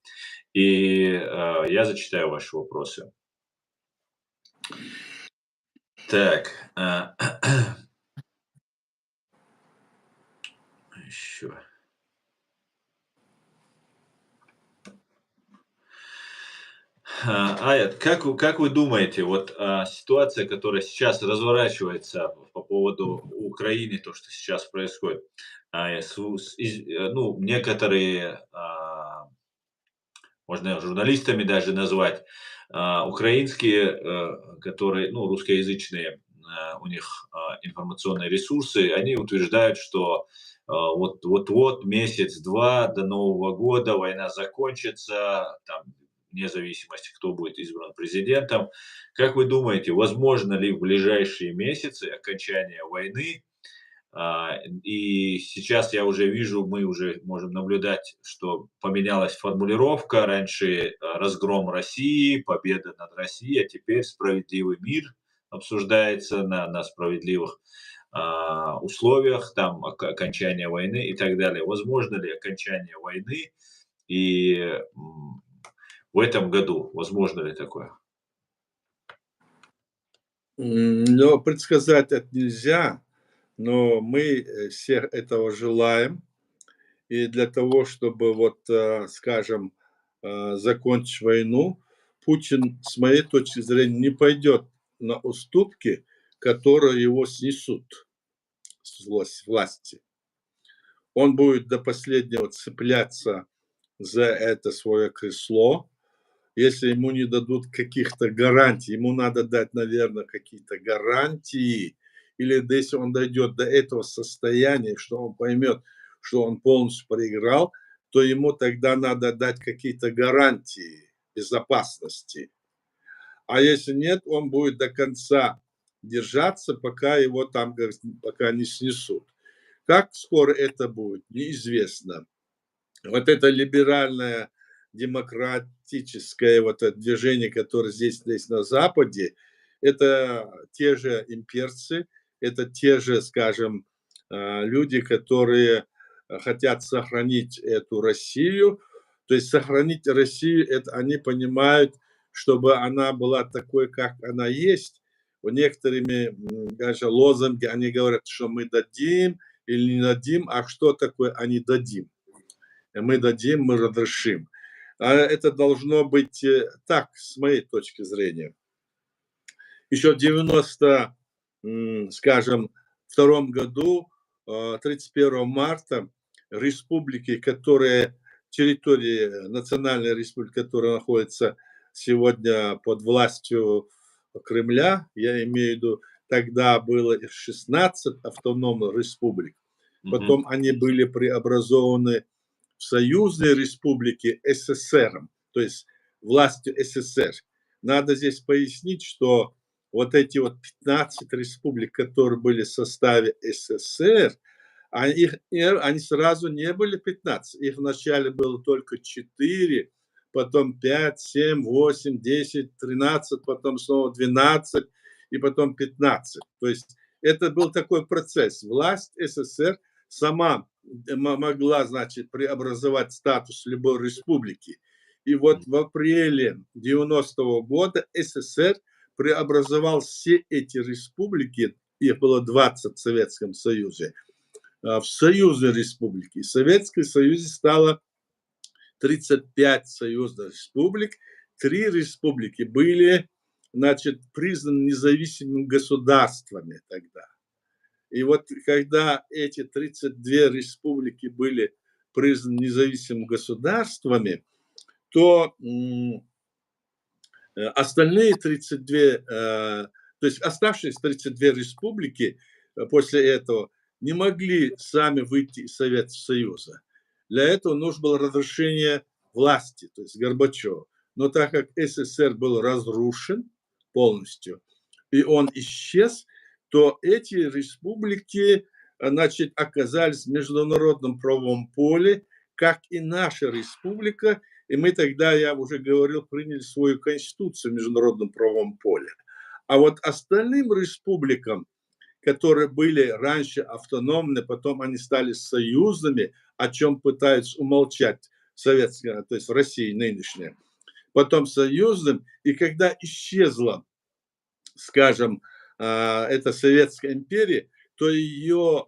и я зачитаю ваши вопросы. Так, еще. Аят, как вы думаете, вот ситуация, которая сейчас разворачивается по поводу Украины, то, что сейчас происходит, ну, некоторые можно журналистами даже назвать, украинские, которые, ну, русскоязычные, у них информационные ресурсы, они утверждают, что вот-вот месяц-два до Нового года война закончится, там, вне зависимости, кто будет избран президентом. Как вы думаете, возможно ли в ближайшие месяцы окончание войны? И сейчас я уже вижу, мы уже можем наблюдать, что поменялась формулировка. Раньше разгром России, победа над Россией, а теперь справедливый мир обсуждается на справедливых условиях, там окончание войны и так далее. Возможно ли окончание войны и в этом году? Возможно ли такое? Но предсказать это нельзя, но мы все этого желаем. И для того, чтобы вот, скажем, закончить войну, Путин, с моей точки зрения, не пойдет на уступки, которые его снесут с власти. Он будет до последнего цепляться за это свое кресло. Если ему не дадут каких-то гарантий, ему надо дать, наверное, какие-то гарантии, или если он дойдет до этого состояния, что он поймет, что он полностью проиграл, то ему тогда надо дать какие-то гарантии безопасности. А если нет, он будет до конца держаться, пока его там, пока не снесут. Как скоро это будет, неизвестно. Вот это либеральное демократическое вот это движение, которое здесь на Западе, это те же имперцы, это те же, скажем, люди, которые хотят сохранить эту Россию. То есть сохранить Россию, это они понимают, чтобы она была такой, как она есть. У некоторыми даже лозунги, они говорят, что мы дадим или не дадим, а что такое они дадим? Мы дадим, мы разрешим. А это должно быть так, с моей точки зрения. Еще в 90, скажем, втором году, 31 марта, республики, которые, территории национальной республики, которая находится сегодня под властью Кремля, я имею в виду, тогда было 16 автономных республик, Мгм. потом они были преобразованы в союзные республики СССР, то есть властью СССР. Надо здесь пояснить, что вот эти вот 15 республик, которые были в составе СССР, они сразу не были 15. Их вначале было только 4, потом 5, 7, 8, 10, 13, потом снова 12 и потом 15. То есть это был такой процесс. Власть СССР сама могла, значит, преобразовать статус любой республики. И вот в апреле 90-го года СССР преобразовал все эти республики, их было 20 в Советском Союзе, в союзные республики. В Советском Союзе стало 35 союзных республик, 3 республики были, значит, признаны независимыми государствами тогда. И вот когда эти 32 республики были признаны независимыми государствами, то остальные 32, то есть оставшиеся 32 республики после этого не могли сами выйти из Советского Союза. Для этого нужно было разрешение власти, то есть Горбачева. Но так как СССР был разрушен полностью, и он исчез, то эти республики, значит, оказались в международном правовом поле, как и наша республика, и мы тогда, я уже говорил, приняли свою конституцию в международном правовом поле. А вот остальным республикам, которые были раньше автономны, потом они стали союзными, о чем пытаются умолчать советская, то есть в России нынешняя, потом союзным, и когда исчезла, скажем, эта Советская империя, то ее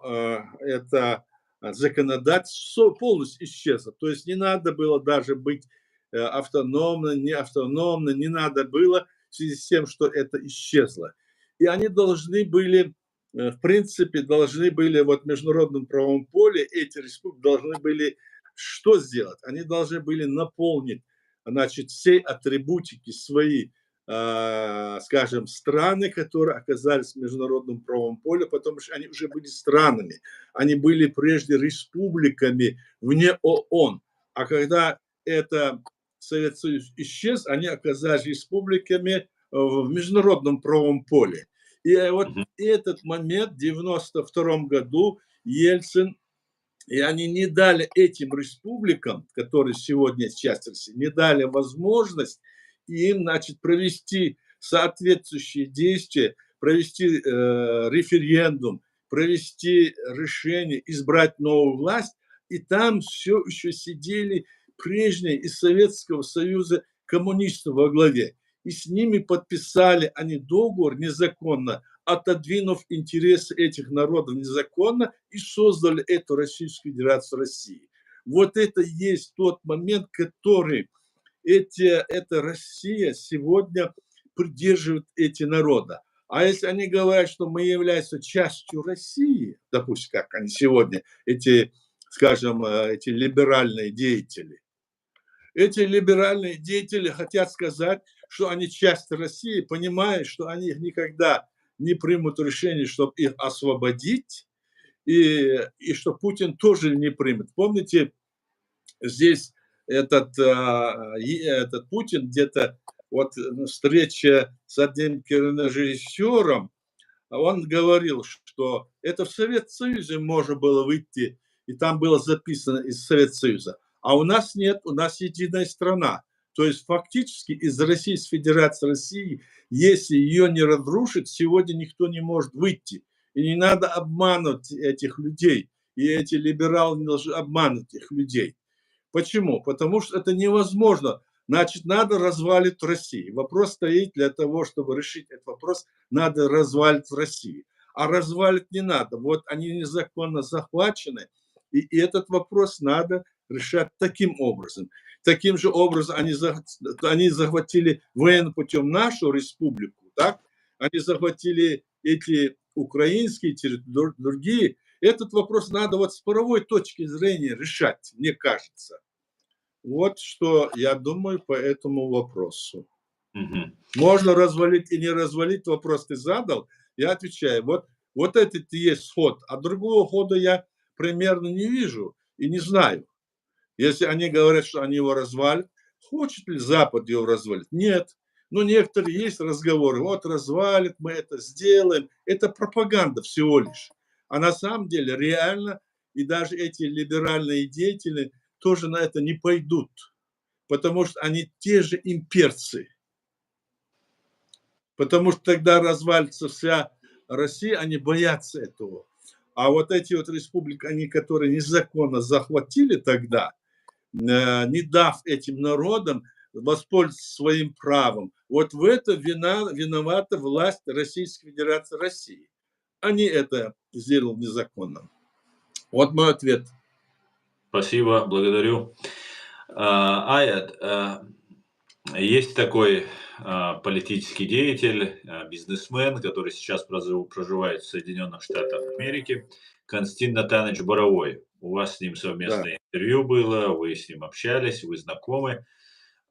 это законодательство полностью исчезло. То есть не надо было даже быть автономно, не автономно, не надо было в связи с тем, что это исчезло. И они должны были, в принципе, должны были вот в международном правовом поле, эти республики должны были что сделать? Они должны были наполнить значит, все атрибутики свои, скажем, страны, которые оказались в международном правовом поле, потому что они уже были странами. Они были прежде республиками вне ООН. А когда это Советский Союз исчез, они оказались республиками в международном правовом поле. И вот Мгм. этот момент в 1992 году Ельцин, и они не дали этим республикам, которые сегодня часть России, не дали возможность им, значит, провести соответствующие действия, провести референдум, провести решение, избрать новую власть. И там все еще сидели прежние из Советского Союза коммунисты во главе. И с ними подписали они договор незаконно, отодвинув интересы этих народов незаконно, и создали эту Российскую Федерацию России. Вот это есть тот момент, который эта Россия сегодня придерживает эти народы. А если они говорят, что мы являемся частью России, допустим, как они сегодня, эти, скажем, эти либеральные деятели, эти либеральные деятели хотят сказать, что они часть России, понимая, что они никогда не примут решение, чтобы их освободить, и что Путин тоже не примет. Помните, здесь этот Путин где-то вот встреча с одним кинорежиссером, он говорил, что это в Советском Союзе можно было выйти, и там было записано из Советского Союза. А у нас нет, у нас единая страна. То есть фактически из Российской Федерации России, если ее не разрушить, сегодня никто не может выйти. И не надо обманывать этих людей. И эти либералы не должны обманывать этих людей. Почему? Потому что это невозможно. Значит, надо развалить Россию. Вопрос стоит для того, чтобы решить этот вопрос, надо развалить Россию. А развалить не надо. Вот они незаконно захвачены, и этот вопрос надо решать таким образом. Таким же образом они захватили военным путем нашу республику, так? Они захватили эти украинские территории, другие. Этот вопрос надо вот с правовой точки зрения решать, мне кажется. Вот что я думаю по этому вопросу. Мгм. Можно развалить и не развалить, вопрос ты задал, я отвечаю. Вот этот и есть ход, а другого хода я примерно не вижу и не знаю. Если они говорят, что они его развалят, хочет ли Запад его развалить? Нет. Но некоторые есть разговоры, вот развалит, мы это сделаем. Это пропаганда всего лишь. А на самом деле реально, и даже эти либеральные деятели тоже на это не пойдут, потому что они те же имперцы. Потому что тогда развалится вся Россия, они боятся этого. А вот эти вот республики, они, которые незаконно захватили тогда, не дав этим народам воспользоваться своим правом. Вот в это виновата власть Российской Федерации России. Они это сделали незаконно. Вот мой ответ. Спасибо, благодарю. Аят, есть такой политический деятель, бизнесмен, который сейчас проживает в Соединенных Штатах Америки, Константин Натанович Боровой. У вас с ним Да, совместное интервью было, вы с ним общались, вы знакомы.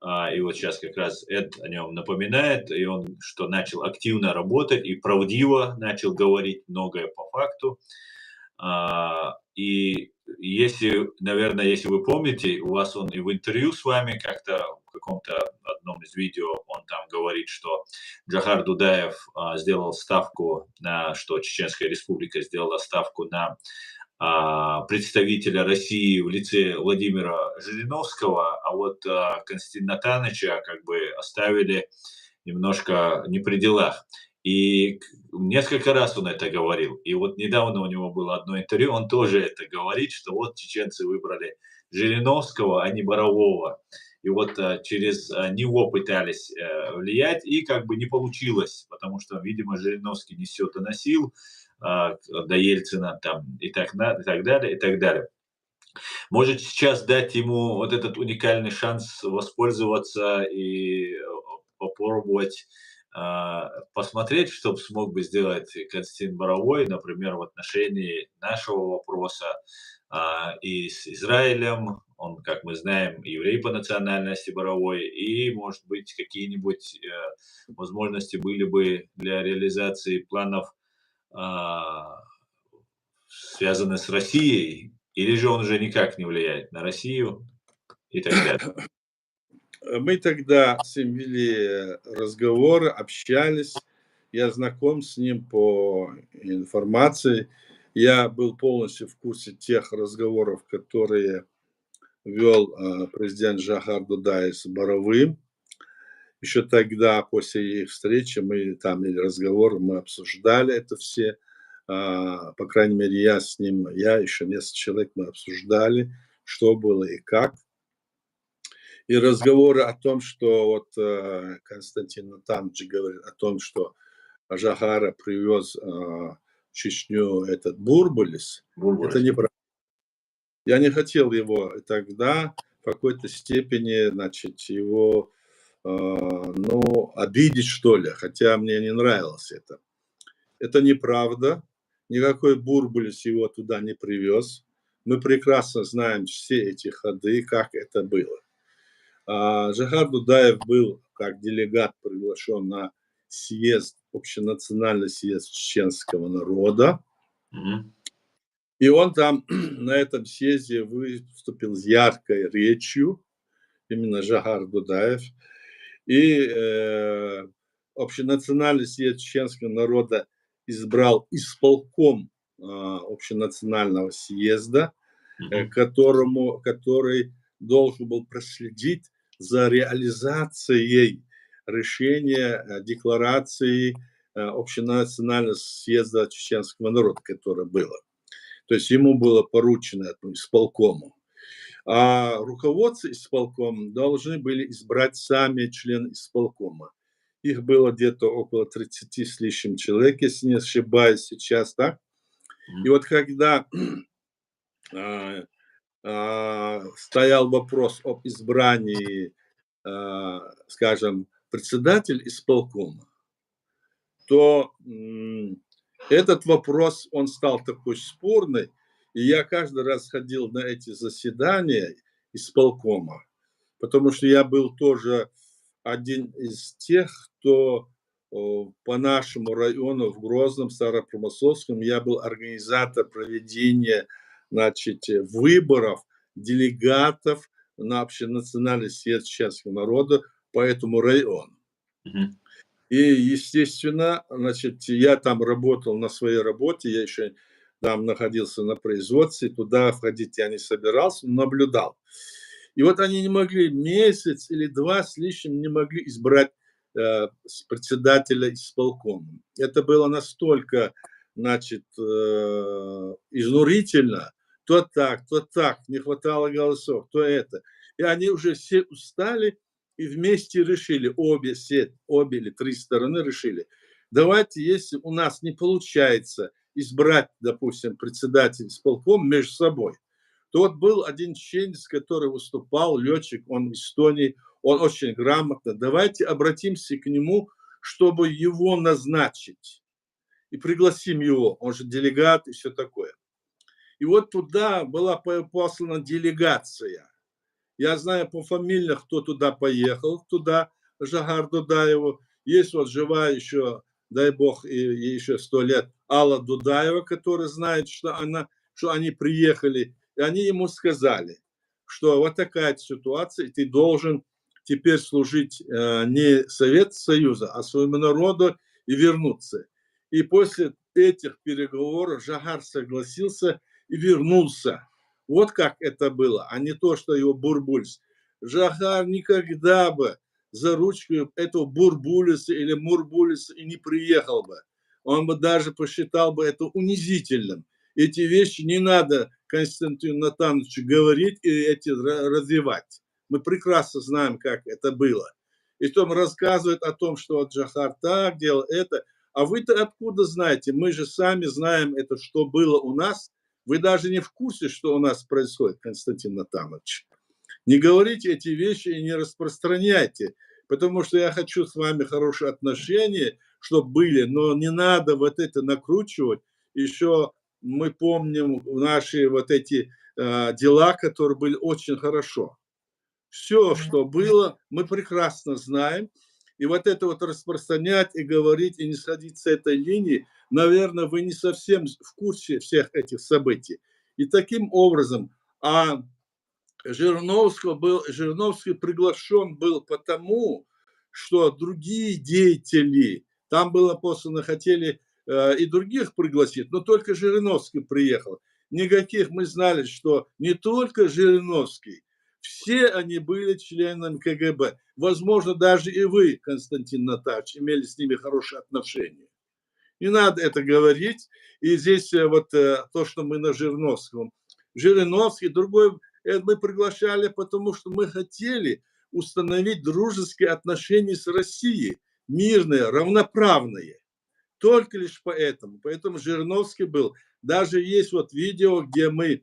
И вот сейчас как раз Эд о нем напоминает, и он что начал активно работать и правдиво начал говорить многое по факту. И если, наверное, если вы помните, у вас он и в интервью с вами как-то в каком-то одном из видео он там говорит, что Джохар Дудаев сделал ставку на, что Чеченская Республика сделала ставку на представителя России в лице Владимира Жириновского, а вот Константина Натановича как бы оставили немножко не при делах. И несколько раз он это говорил. И вот недавно у него было одно интервью, он тоже это говорит, что вот чеченцы выбрали Жириновского, а не Борового. И вот через него пытались влиять, и как бы не получилось, потому что, видимо, Жириновский не все доносил до Ельцина там, и так далее, и так далее. Может сейчас дать ему вот этот уникальный шанс воспользоваться и попробовать посмотреть, что смог бы сделать Константин Боровой, например, в отношении нашего вопроса, и с Израилем. Он, как мы знаем, еврей по национальности Боровой, и, может быть, какие-нибудь возможности были бы для реализации планов, а, связанных с Россией, или же он уже никак не влияет на Россию и так далее. Мы тогда с ним вели разговоры, общались. Я знаком с ним по информации. Я был полностью в курсе тех разговоров, которые вел президент Жахар Дудаев с Боровым. Еще тогда, после их встречи, мы там или разговоры, мы обсуждали это все. По крайней мере, я с ним, я еще несколько человек, мы обсуждали, что было и как. И разговоры о том, что вот Константин Натанович говорит о том, что Жахара привез в Чечню этот Бурбулис, это неправда. Я не хотел его тогда в какой-то степени, значит, его, ну, обидеть, что ли, хотя мне не нравилось это. Это неправда. Никакой Бурбулис его туда не привез. Мы прекрасно знаем все эти ходы, как это было. Жахар Дудаев был как делегат приглашен на съезд, общенациональный съезд чеченского народа. И он там на этом съезде выступил с яркой речью, именно Жахар Дудаев. И общенациональный съезд чеченского народа избрал исполком общенационального съезда, который должен был проследить за реализацией решения декларации общенационального съезда чеченского народа, которое было. То есть ему было поручено этому исполкому. А руководство исполкома должны были избрать сами члены исполкома. Их было где-то около 30 с лишним человек, если не ошибаюсь сейчас, так? И вот когда стоял вопрос об избрании, скажем, председателя исполкома, то этот вопрос, он стал такой спорный, и я каждый раз ходил на эти заседания исполкома, потому что я был тоже один из тех, кто по нашему району в Грозном, Старопромысловском, я был организатор проведения, значит, выборов делегатов на общенациональный съезд чеченского народа по этому району. И, естественно, значит, я там работал на своей работе, я еще там находился на производстве, туда входить я не собирался, но наблюдал. И вот они не могли, месяц или два с лишним не могли избрать председателя исполкома. Это было настолько, значит, изнурительно, то так, не хватало голосов, то это. И они уже все устали, и вместе решили, обе или три стороны решили, давайте, если у нас не получается избрать, допустим, председателя исполкома между собой, то вот был один чеченец, который выступал, летчик, он в Эстонии, он очень грамотно, давайте обратимся к нему, чтобы его назначить. И пригласим его, он же делегат и все такое. И вот туда была послана делегация. Я знаю по фамилии, кто туда поехал, туда, Жахар Дудаеву. Есть вот живая еще, дай бог, и еще 100 лет, Алла Дудаева, которая знает, что они приехали. И они ему сказали, что вот такая ситуация, и ты должен теперь служить не Совет Союза, а своему народу и вернуться. И после этих переговоров Жахар согласился и вернулся. Вот как это было, а не то, что его Бурбулис. Жахар никогда бы за ручку этого Бурбулиса или Мурбулиса и не приехал бы. Он бы даже посчитал бы это унизительным. Эти вещи не надо Константину Натановичу говорить и эти развивать. Мы прекрасно знаем, как это было. И потом рассказывает о том, что вот Жахар так делал это. А вы-то откуда знаете? Мы же сами знаем это, что было у нас. Вы даже не в курсе, что у нас происходит, Константин Натанович. Не говорите эти вещи и не распространяйте, потому что я хочу с вами хорошие отношения, чтобы были, но не надо вот это накручивать, еще мы помним наши вот эти дела, которые были очень хорошо. Все, что было, мы прекрасно знаем. И вот это вот распространять и говорить, и не сходить с этой линии, наверное, вы не совсем в курсе всех этих событий. И таким образом, Жириновский приглашен был потому, что другие деятели, там было послано, хотели и других пригласить, но только Жириновский приехал. Никаких, мы знали, что не только Жириновский, все они были членами КГБ. Возможно, даже и вы, Константин Натарович, имели с ними хорошие отношения. Не надо это говорить. И здесь вот то, что мы на Жириновском. Жириновский, другой, мы приглашали, потому что мы хотели установить дружеские отношения с Россией, мирные, равноправные. Только лишь поэтому. Поэтому Жириновский был. Даже есть вот видео, где мы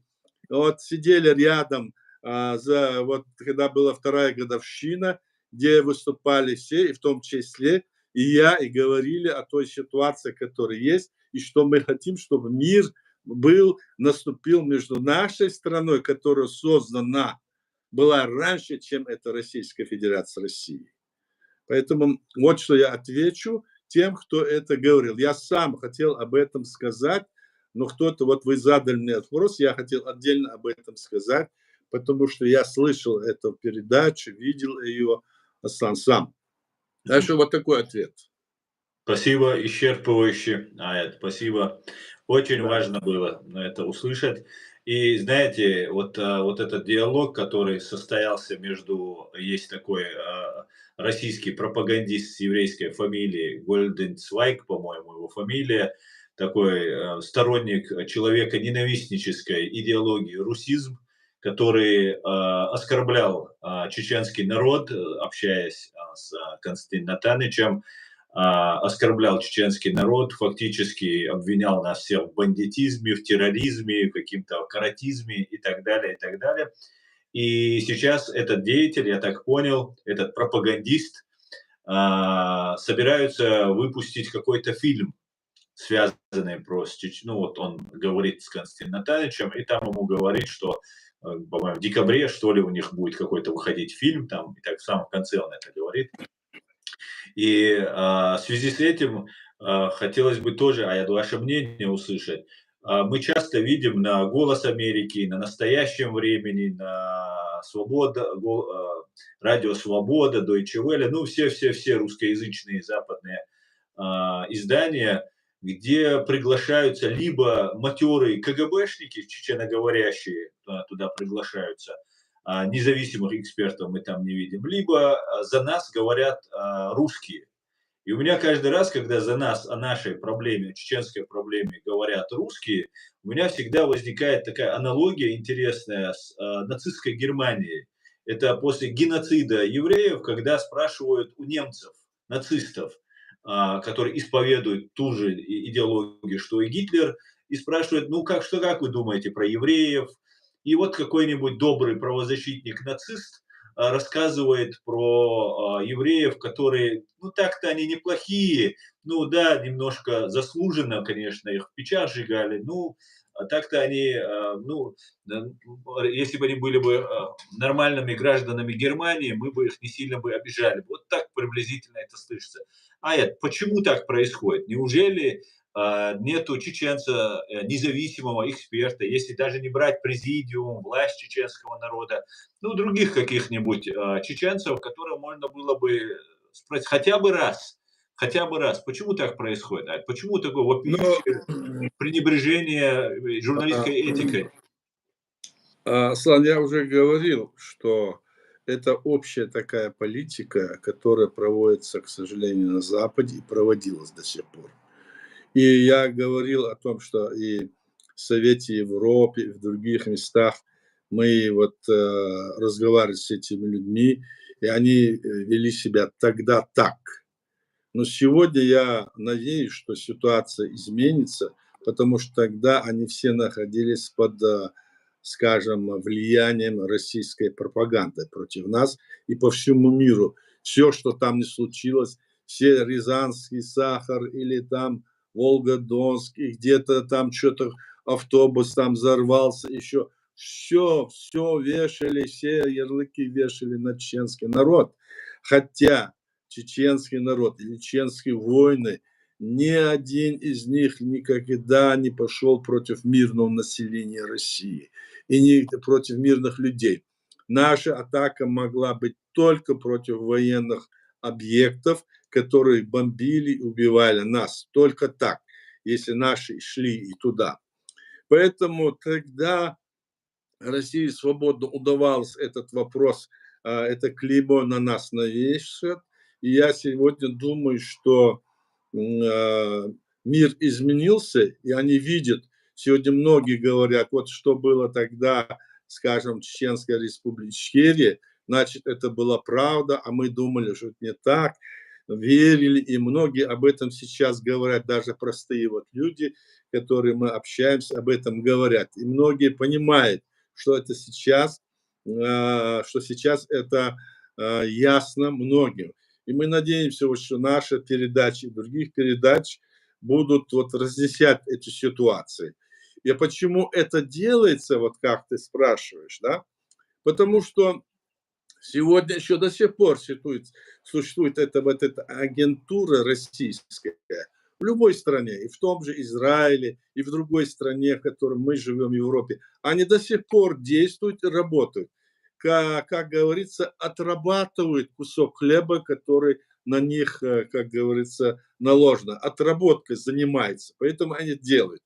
вот сидели рядом, вот, когда была вторая годовщина, где выступали все, и в том числе и я, и говорили о той ситуации, которая есть, и что мы хотим, чтобы мир наступил между нашей страной, которая создана была раньше, чем это Российская Федерация России. Поэтому вот что я отвечу тем, кто это говорил. Я сам хотел об этом сказать, но кто-то, вот вы задали мне вопрос, я хотел отдельно об этом сказать, потому что я слышал эту передачу, видел ее сам. Так что вот такой ответ. Спасибо, исчерпывающе, спасибо. Очень Да. важно было это услышать. И знаете, вот этот диалог, который состоялся есть такой российский пропагандист с еврейской фамилией Гольденцвайг, по-моему, его фамилия, такой сторонник человека-ненавистнической идеологии русизм, который оскорблял чеченский народ, общаясь с Константином Натановичем, оскорблял чеченский народ, фактически обвинял нас всех в бандитизме, в терроризме, в каком-то каратизме и так далее, и так далее. И сейчас этот деятель, я так понял, этот пропагандист, собираются выпустить какой-то фильм, связанный просто, ну вот он говорит с Константином Натановичем, и там ему говорит, что, по-моему, в декабре, что ли, у них будет какой-то выходить фильм, там, и так в самом конце он это говорит. И в связи с этим хотелось бы тоже, ваше мнение услышать. Мы часто видим на «Голос Америки», на «Настоящем времени», на «Радио Свобода», Deutsche Welle, ну все русскоязычные западные издания, где приглашаются либо матерые КГБшники, чеченоговорящие, туда приглашаются, независимых экспертов мы там не видим, либо за нас говорят русские. И у меня каждый раз, когда за нас о нашей проблеме, чеченской проблеме говорят русские, у меня всегда возникает такая аналогия интересная с нацистской Германией. Это после геноцида евреев, когда спрашивают у немцев, нацистов, которые исповедуют ту же идеологию, что и Гитлер, и спрашивают, ну как вы думаете про евреев? И вот какой-нибудь добрый правозащитник-нацист рассказывает про евреев, которые, ну так-то они неплохие, ну да, немножко заслуженно, конечно, их в печать сжигали, ну так-то они, ну, если бы они были бы нормальными гражданами Германии, мы бы их не сильно бы обижали. Вот так приблизительно это слышится. Почему так происходит? Неужели нету чеченца, независимого эксперта, если даже не брать президиум, власть чеченского народа, ну, других каких-нибудь чеченцев, которые можно было бы спросить хотя бы раз, почему так происходит? Почему такое вопиющее пренебрежение журналистской этикой? Аслан, я уже говорил, что это общая такая политика, которая проводится, к сожалению, на Западе и проводилась до сих пор. И я говорил о том, что и в Совете Европы, и в других местах мы вот разговаривали с этими людьми, и они вели себя тогда так. Но сегодня я надеюсь, что ситуация изменится, потому что тогда они все находились под, скажем, влиянием российской пропаганды против нас и по всему миру. Все, что там не случилось, все рязанский сахар или там Волгодонск, и где-то там что-то автобус там взорвался, еще все вешали, все ярлыки вешали на чеченский народ. Хотя чеченский народ или чеченские войны, ни один из них никогда не пошел против мирного населения России и не против мирных людей. Наша атака могла быть только против военных объектов, которые бомбили и убивали нас. Только так, если наши шли и туда. Поэтому тогда России свободно удавалось этот вопрос, это клеймо на нас навешивать. И я сегодня думаю, что мир изменился, и они видят, сегодня многие говорят, вот что было тогда, скажем, в Чеченской республике Ичкерия, значит, это была правда, а мы думали, что это не так, верили, и многие об этом сейчас говорят, даже простые вот люди, которые мы общаемся, об этом говорят. И многие понимают, что это сейчас, это ясно многим. И мы надеемся, вот, что наши передачи, других передач будут вот разъяснять эти ситуации. И почему это делается, вот как ты спрашиваешь, да? Потому что сегодня еще до сих пор существует эта агентура российская в любой стране, и в том же Израиле, и в другой стране, в которой мы живем, в Европе. Они до сих пор действуют и работают. Как говорится, отрабатывают кусок хлеба, который на них, как говорится, наложено. Отработкой занимается, поэтому они делают.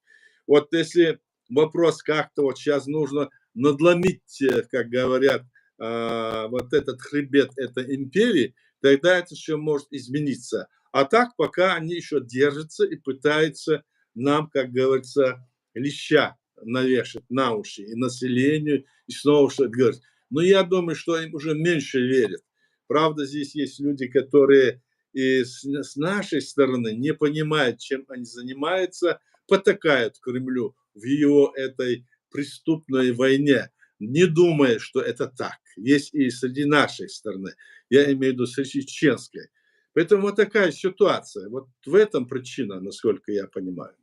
Вот если вопрос как-то вот сейчас нужно надломить, как говорят, вот этот хребет этой империи, тогда это все может измениться. А так пока они еще держатся и пытаются нам, как говорится, леща навешать на уши и населению, и снова что-то говорить. Но я думаю, что им уже меньше верят. Правда, здесь есть люди, которые и с нашей стороны не понимают, чем они занимаются, потакают Кремлю в его этой преступной войне, не думая, что это так. Есть и среди нашей стороны, я имею в виду среди чеченской. Поэтому вот такая ситуация. Вот в этом причина, насколько я понимаю.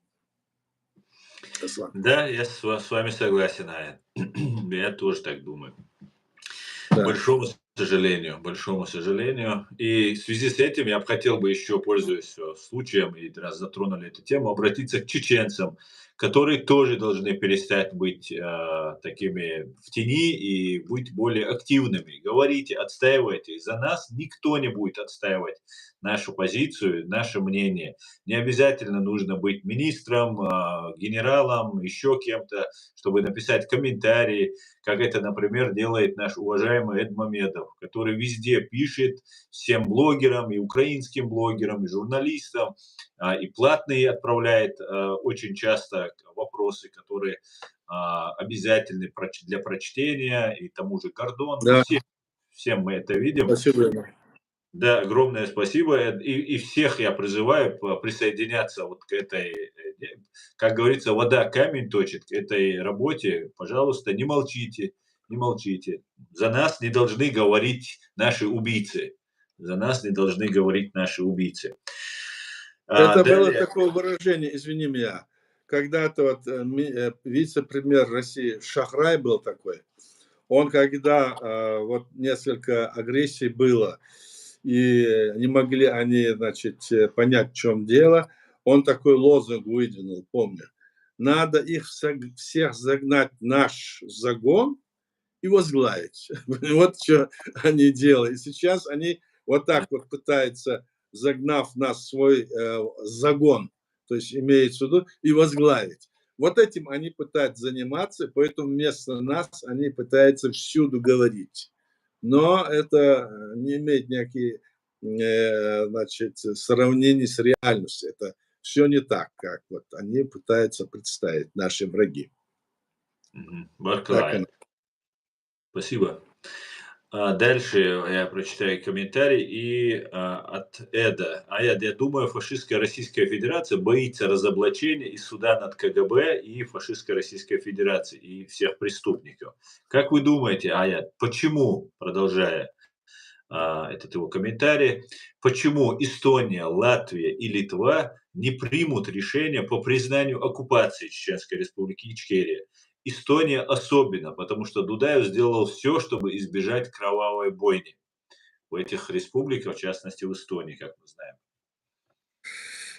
Аслан. Да, я с вами согласен, Ая. Я тоже так думаю. Да. Большому сожалению. И в связи с этим я бы хотел бы еще, пользуясь случаем, и раз затронули эту тему, обратиться к чеченцам, которые тоже должны перестать быть такими в тени и быть более активными. Говорите, отстаивайте. За нас никто не будет отстаивать нашу позицию, наше мнение. Не обязательно нужно быть министром, генералом, еще кем-то, чтобы написать комментарии, как это, например, делает наш уважаемый Эд Мамедов, который везде пишет всем блогерам, и украинским блогерам, и журналистам, и платные отправляет очень часто вопросы, которые обязательны для прочтения, и тому же Гордон. Да. Всем мы это видим. Спасибо. Да, огромное спасибо. И всех я призываю присоединяться вот к этой, как говорится, вода камень точит, к этой работе. Пожалуйста, не молчите, не молчите. За нас не должны говорить наши убийцы. За нас не должны говорить наши убийцы. Это было Далее. такое выражение, извини меня, когда-то вот вице-премьер России Шахрай был такой. Он, когда вот несколько агрессий было, и не могли они, значит, понять, в чем дело, он такой лозунг выдвинул, помню. Надо их всех загнать в наш загон и возглавить. Вот что они делают. И сейчас они вот так вот пытаются, загнав нас в свой загон, то есть имеется в виду, и возглавить. Вот этим они пытаются заниматься, поэтому вместо нас они пытаются всюду говорить. Но это не имеет никаких значит, сравнений с реальностью. Это все не так, как вот они пытаются представить, наши враги. Так оно. Спасибо. Дальше я прочитаю комментарий от Эда. Аяд, я думаю, фашистская Российская Федерация боится разоблачения и суда над КГБ и фашистской Российской Федерации и всех преступников. Как вы думаете, Аяд, почему, продолжая этот его комментарий, почему Эстония, Латвия и Литва не примут решение по признанию оккупации Чеченской Республики Ичкерия. Эстония особенно, потому что Дудаев сделал все, чтобы избежать кровавой бойни в этих республиках, в частности в Эстонии, как мы знаем.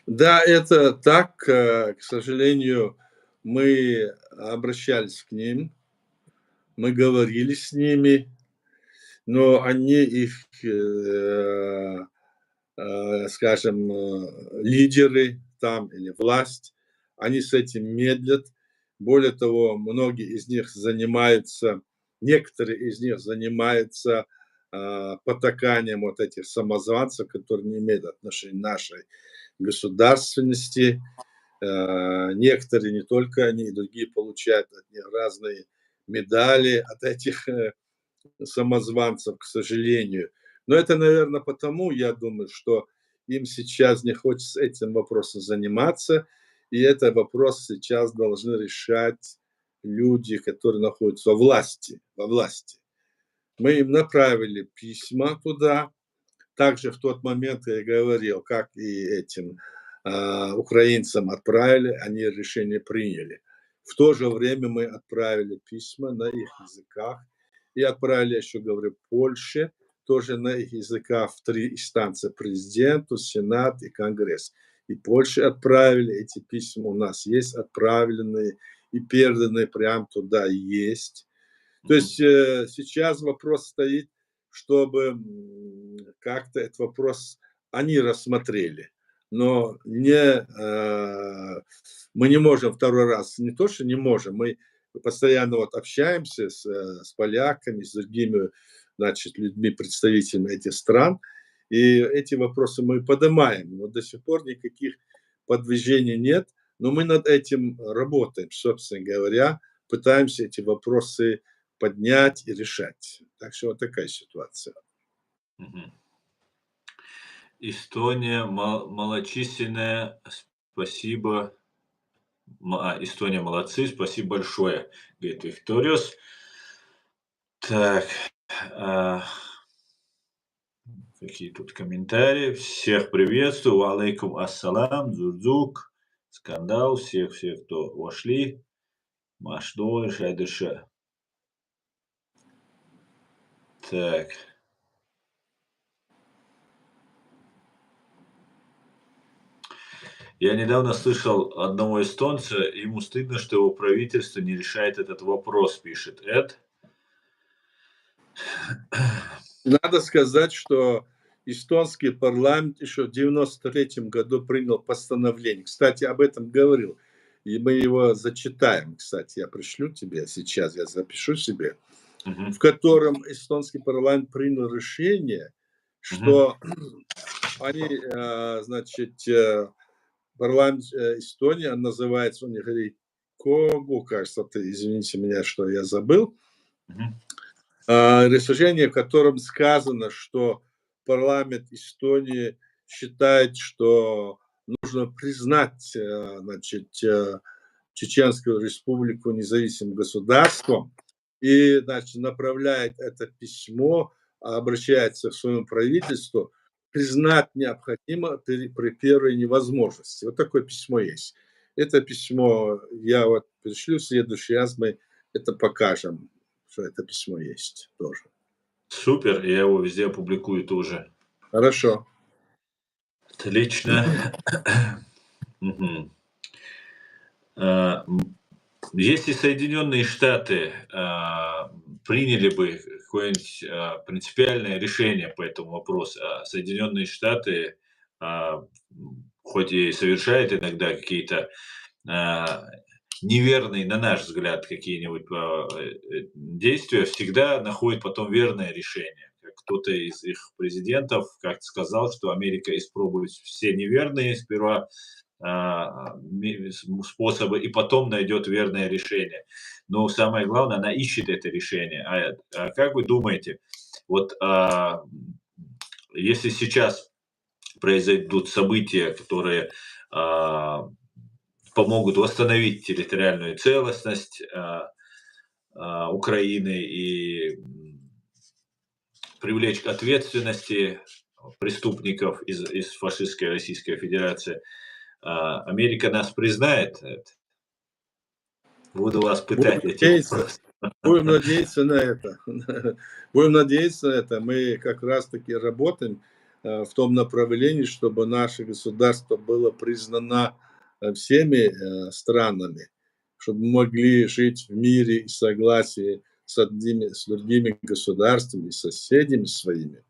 Да, это так. К сожалению, мы обращались к ним, мы говорили с ними, но они, их, скажем, лидеры там или власть, они с этим медлят. Более того, многие из них занимаются, некоторые из них занимаются потаканием вот этих самозванцев, которые не имеют отношения к нашей государственности. Некоторые, не только они, и другие получают от них разные медали от этих самозванцев, к сожалению. Но это, наверное, потому, я думаю, что им сейчас не хочется этим вопросом заниматься, и этот вопрос сейчас должны решать люди, которые находятся во власти, во власти. Мы им направили письма туда, также в тот момент я говорил, как и этим украинцам отправили, они решение приняли. В то же время мы отправили письма на их языках и отправили, еще говорю, Польше, тоже на их языках в 3 инстанции: президенту, Сенат и Конгресс. И Польше отправили эти письма, у нас есть отправленные и переданные прямо туда есть. То есть сейчас вопрос стоит, чтобы как-то этот вопрос они рассмотрели. Но мы не можем второй раз, не то, что не можем, мы постоянно вот общаемся с поляками, с другими, значит, людьми, представителями этих стран, и эти вопросы мы поднимаем, но до сих пор никаких подвижений нет, но мы над этим работаем, собственно говоря, пытаемся эти вопросы поднять и решать. Так что вот такая ситуация. Мгм. Эстония малочисленная. Спасибо. Эстония молодцы. Спасибо большое, говорит Викториус. Так. а, Какие тут комментарии? Всех приветствую. Алейкум ассалам. Зурзук. Скандал. Всех, кто вошли. Машдой, Шайдыша. Так. Я недавно слышал одного эстонца, ему стыдно, что его правительство не решает этот вопрос, пишет Эд. Надо сказать, что эстонский парламент еще в 1993 году принял постановление. Кстати, об этом говорил. И мы его зачитаем, кстати. Я пришлю тебе сейчас, я запишу себе. Мгм. В котором эстонский парламент принял решение, что они, значит, парламент Эстонии, он называется, он говорит, Когу, кажется, извините меня, что я забыл, Мгм. решение, в котором сказано, что парламент Эстонии считает, что нужно признать, значит, Чеченскую республику независимым государством, и, значит, направляет это письмо, обращается к своему правительству, признать необходимо при первой невозможности. Вот такое письмо есть. Это письмо я вот пришлю, в следующий раз мы это покажем, что это письмо есть тоже. Супер, я его везде опубликую тоже. Хорошо. Отлично. Мгм. Если Соединенные Штаты приняли бы какое-нибудь принципиальное решение по этому вопросу, Соединенные Штаты, хоть и совершают иногда какие-то неверные, на наш взгляд, какие-нибудь действия, всегда находят потом верное решение. Как кто-то из их президентов как-то сказал, что Америка испробует все неверные сперва способы и потом найдет верное решение. Но самое главное, она ищет это решение. Как вы думаете, вот если сейчас произойдут события, которые помогут восстановить территориальную целостность Украины и привлечь к ответственности преступников из фашистской Российской Федерации, Америка нас признает? Буду вас Будем пытать этим надеяться, вопросом. будем надеяться на это. Будем надеяться на это. Мы как раз-таки работаем в том направлении, чтобы наше государство было признано всеми странами, чтобы мы могли жить в мире и согласии с другими государствами, с соседями своими.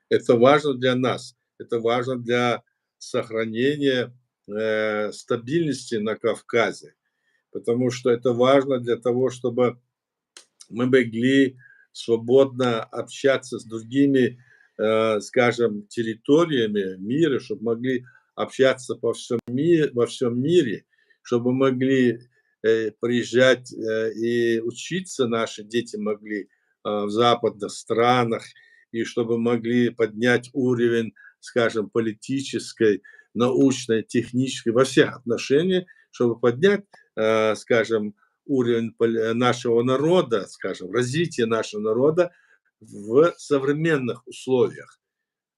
Это важно для нас, это важно для сохранения стабильности на Кавказе, потому что это важно для того, чтобы мы могли свободно общаться с другими, скажем, территориями мира, чтобы могли общаться во всем мире, чтобы могли приезжать и учиться, наши дети могли в западных странах, и чтобы могли поднять уровень, скажем, политической, научной, технической, во всех отношениях, чтобы поднять, скажем, уровень нашего народа, скажем, развитие нашего народа в современных условиях.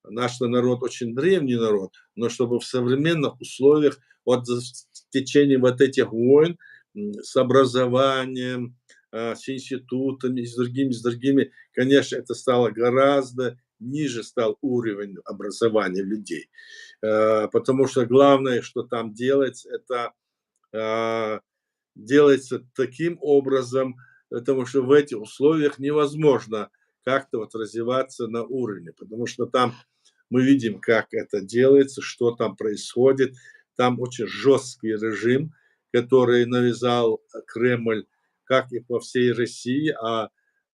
Наш народ очень древний народ, но чтобы в современных условиях, вот в течение вот этих войн, с образованием, с институтами, с другими, конечно, это стало гораздо ниже стал уровень образования людей. Потому что главное, что там делается, это делается таким образом, потому что в этих условиях невозможно как-то вот развиваться на уровне, потому что там мы видим, как это делается, что там происходит. Там очень жесткий режим, который навязал Кремль, как и по всей России,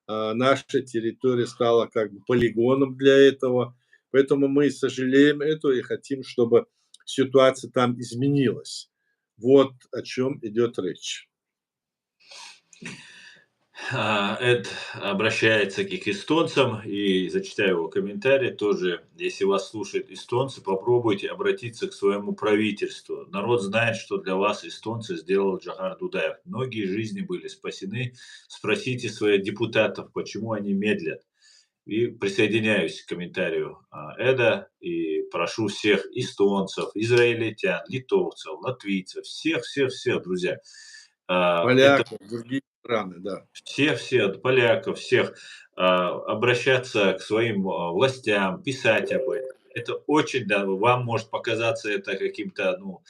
наша территория стала как бы полигоном для этого. Поэтому мы сожалеем это и хотим, чтобы ситуация там изменилась. Вот о чем идет речь. Эд обращается к эстонцам и зачитаю его комментарий тоже. Если вас слушают эстонцы, попробуйте обратиться к своему правительству. Народ знает, что для вас эстонцы сделал Джохар Дудаев. Многие жизни были спасены. Спросите своих депутатов, почему они медлят. И присоединяюсь к комментарию Эда и прошу всех эстонцев, израильтян, литовцев, латвийцев, всех, друзья. Это Поляков, другие страны, да. все, от поляков, всех, обращаться к своим властям, писать об этом. Это очень, да, вам может показаться это каким-то, ну,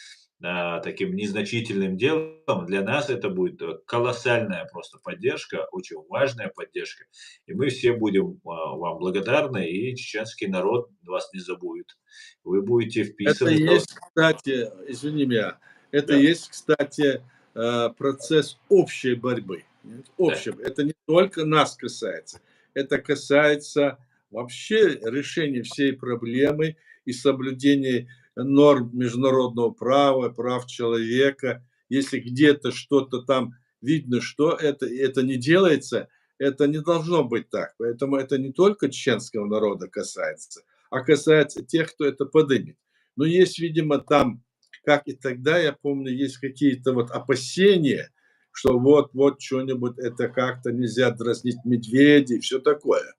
таким незначительным делом. Для нас это будет колоссальная просто поддержка, очень важная поддержка. И мы все будем вам благодарны, и чеченский народ вас не забудет. Вы будете Это вписаны. и есть, кстати, извини меня, это и Да, есть, кстати, процесс общей борьбы. да. Это не только нас касается, это касается вообще решения всей проблемы и соблюдения норм международного права, прав человека. Если где-то что-то там видно, что это не делается, это не должно быть так. Поэтому это не только чеченского народа касается, а касается тех, кто это подымет. Но есть, видимо, там, как и тогда, я помню, есть какие-то вот опасения, что вот что-нибудь это как-то нельзя дразнить медведей и все такое.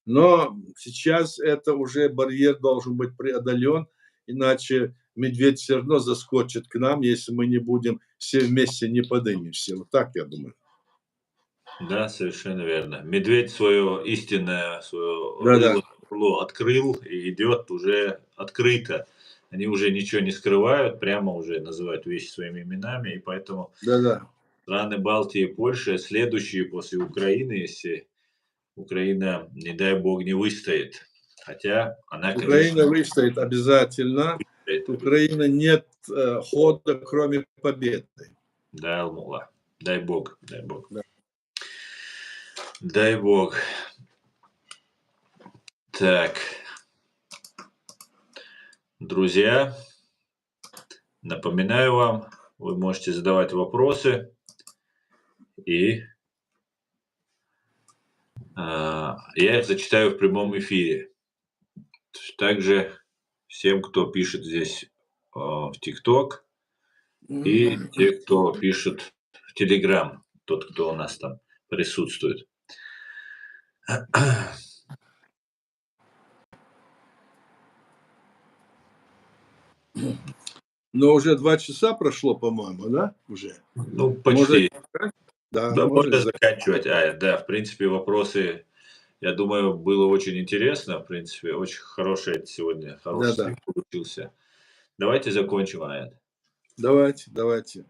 Но сейчас это уже барьер должен быть преодолен, иначе медведь все равно заскочит к нам, если мы не будем все вместе не подымемся. Вот так я думаю. Да, совершенно верно. Медведь свое истинное, свое Да-да, рыло открыл и идет уже открыто. Они уже ничего не скрывают, прямо уже называют вещи своими именами, и поэтому да-да. страны Балтии и Польши следующие после Украины, если Украина, не дай бог, не выстоит. Хотя она, Украина конечно, выстоит обязательно. выстоит. Украина нет хода, кроме победы. Дай Аллах. Дай бог, дай бог. Да. Дай бог. Так, друзья, напоминаю вам, вы можете задавать вопросы, и я их зачитаю в прямом эфире. Также всем, кто пишет здесь в ТикТок, и те, кто пишет в Телеграм, тот, кто у нас там присутствует. Но уже 2 часа прошло, по-моему, да? Уже. Ну, Можно, почти. да, Да, можно можно заканчивать. заканчивать. Да, в принципе, вопросы, я думаю, было очень интересно. В принципе, очень хороший сегодня, хороший Да-да. стрим получился. Давайте закончим, Аят. Давайте, давайте.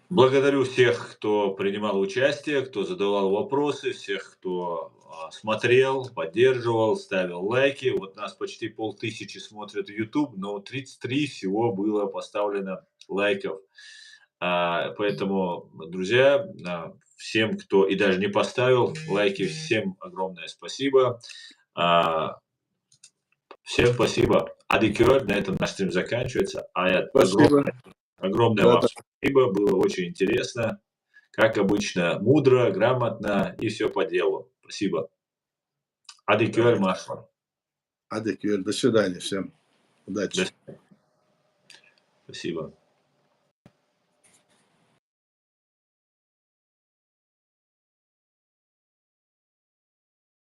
Благодарю всех, кто принимал участие, кто задавал вопросы, всех, кто смотрел, поддерживал, ставил лайки. Вот нас почти 5000 смотрят в YouTube, но 33 всего было поставлено лайков. Поэтому, друзья, всем, кто и даже не поставил лайки, всем огромное спасибо. Всем спасибо. Адикер, на этом наш стрим заканчивается. Аят, Спасибо. огромное вам Да-да. спасибо, было очень интересно. Как обычно, мудро, грамотно и все по делу. Спасибо. Адикер, Давайте. Маша. Адеквир. До свидания всем. До Удачи. свидания. Спасибо.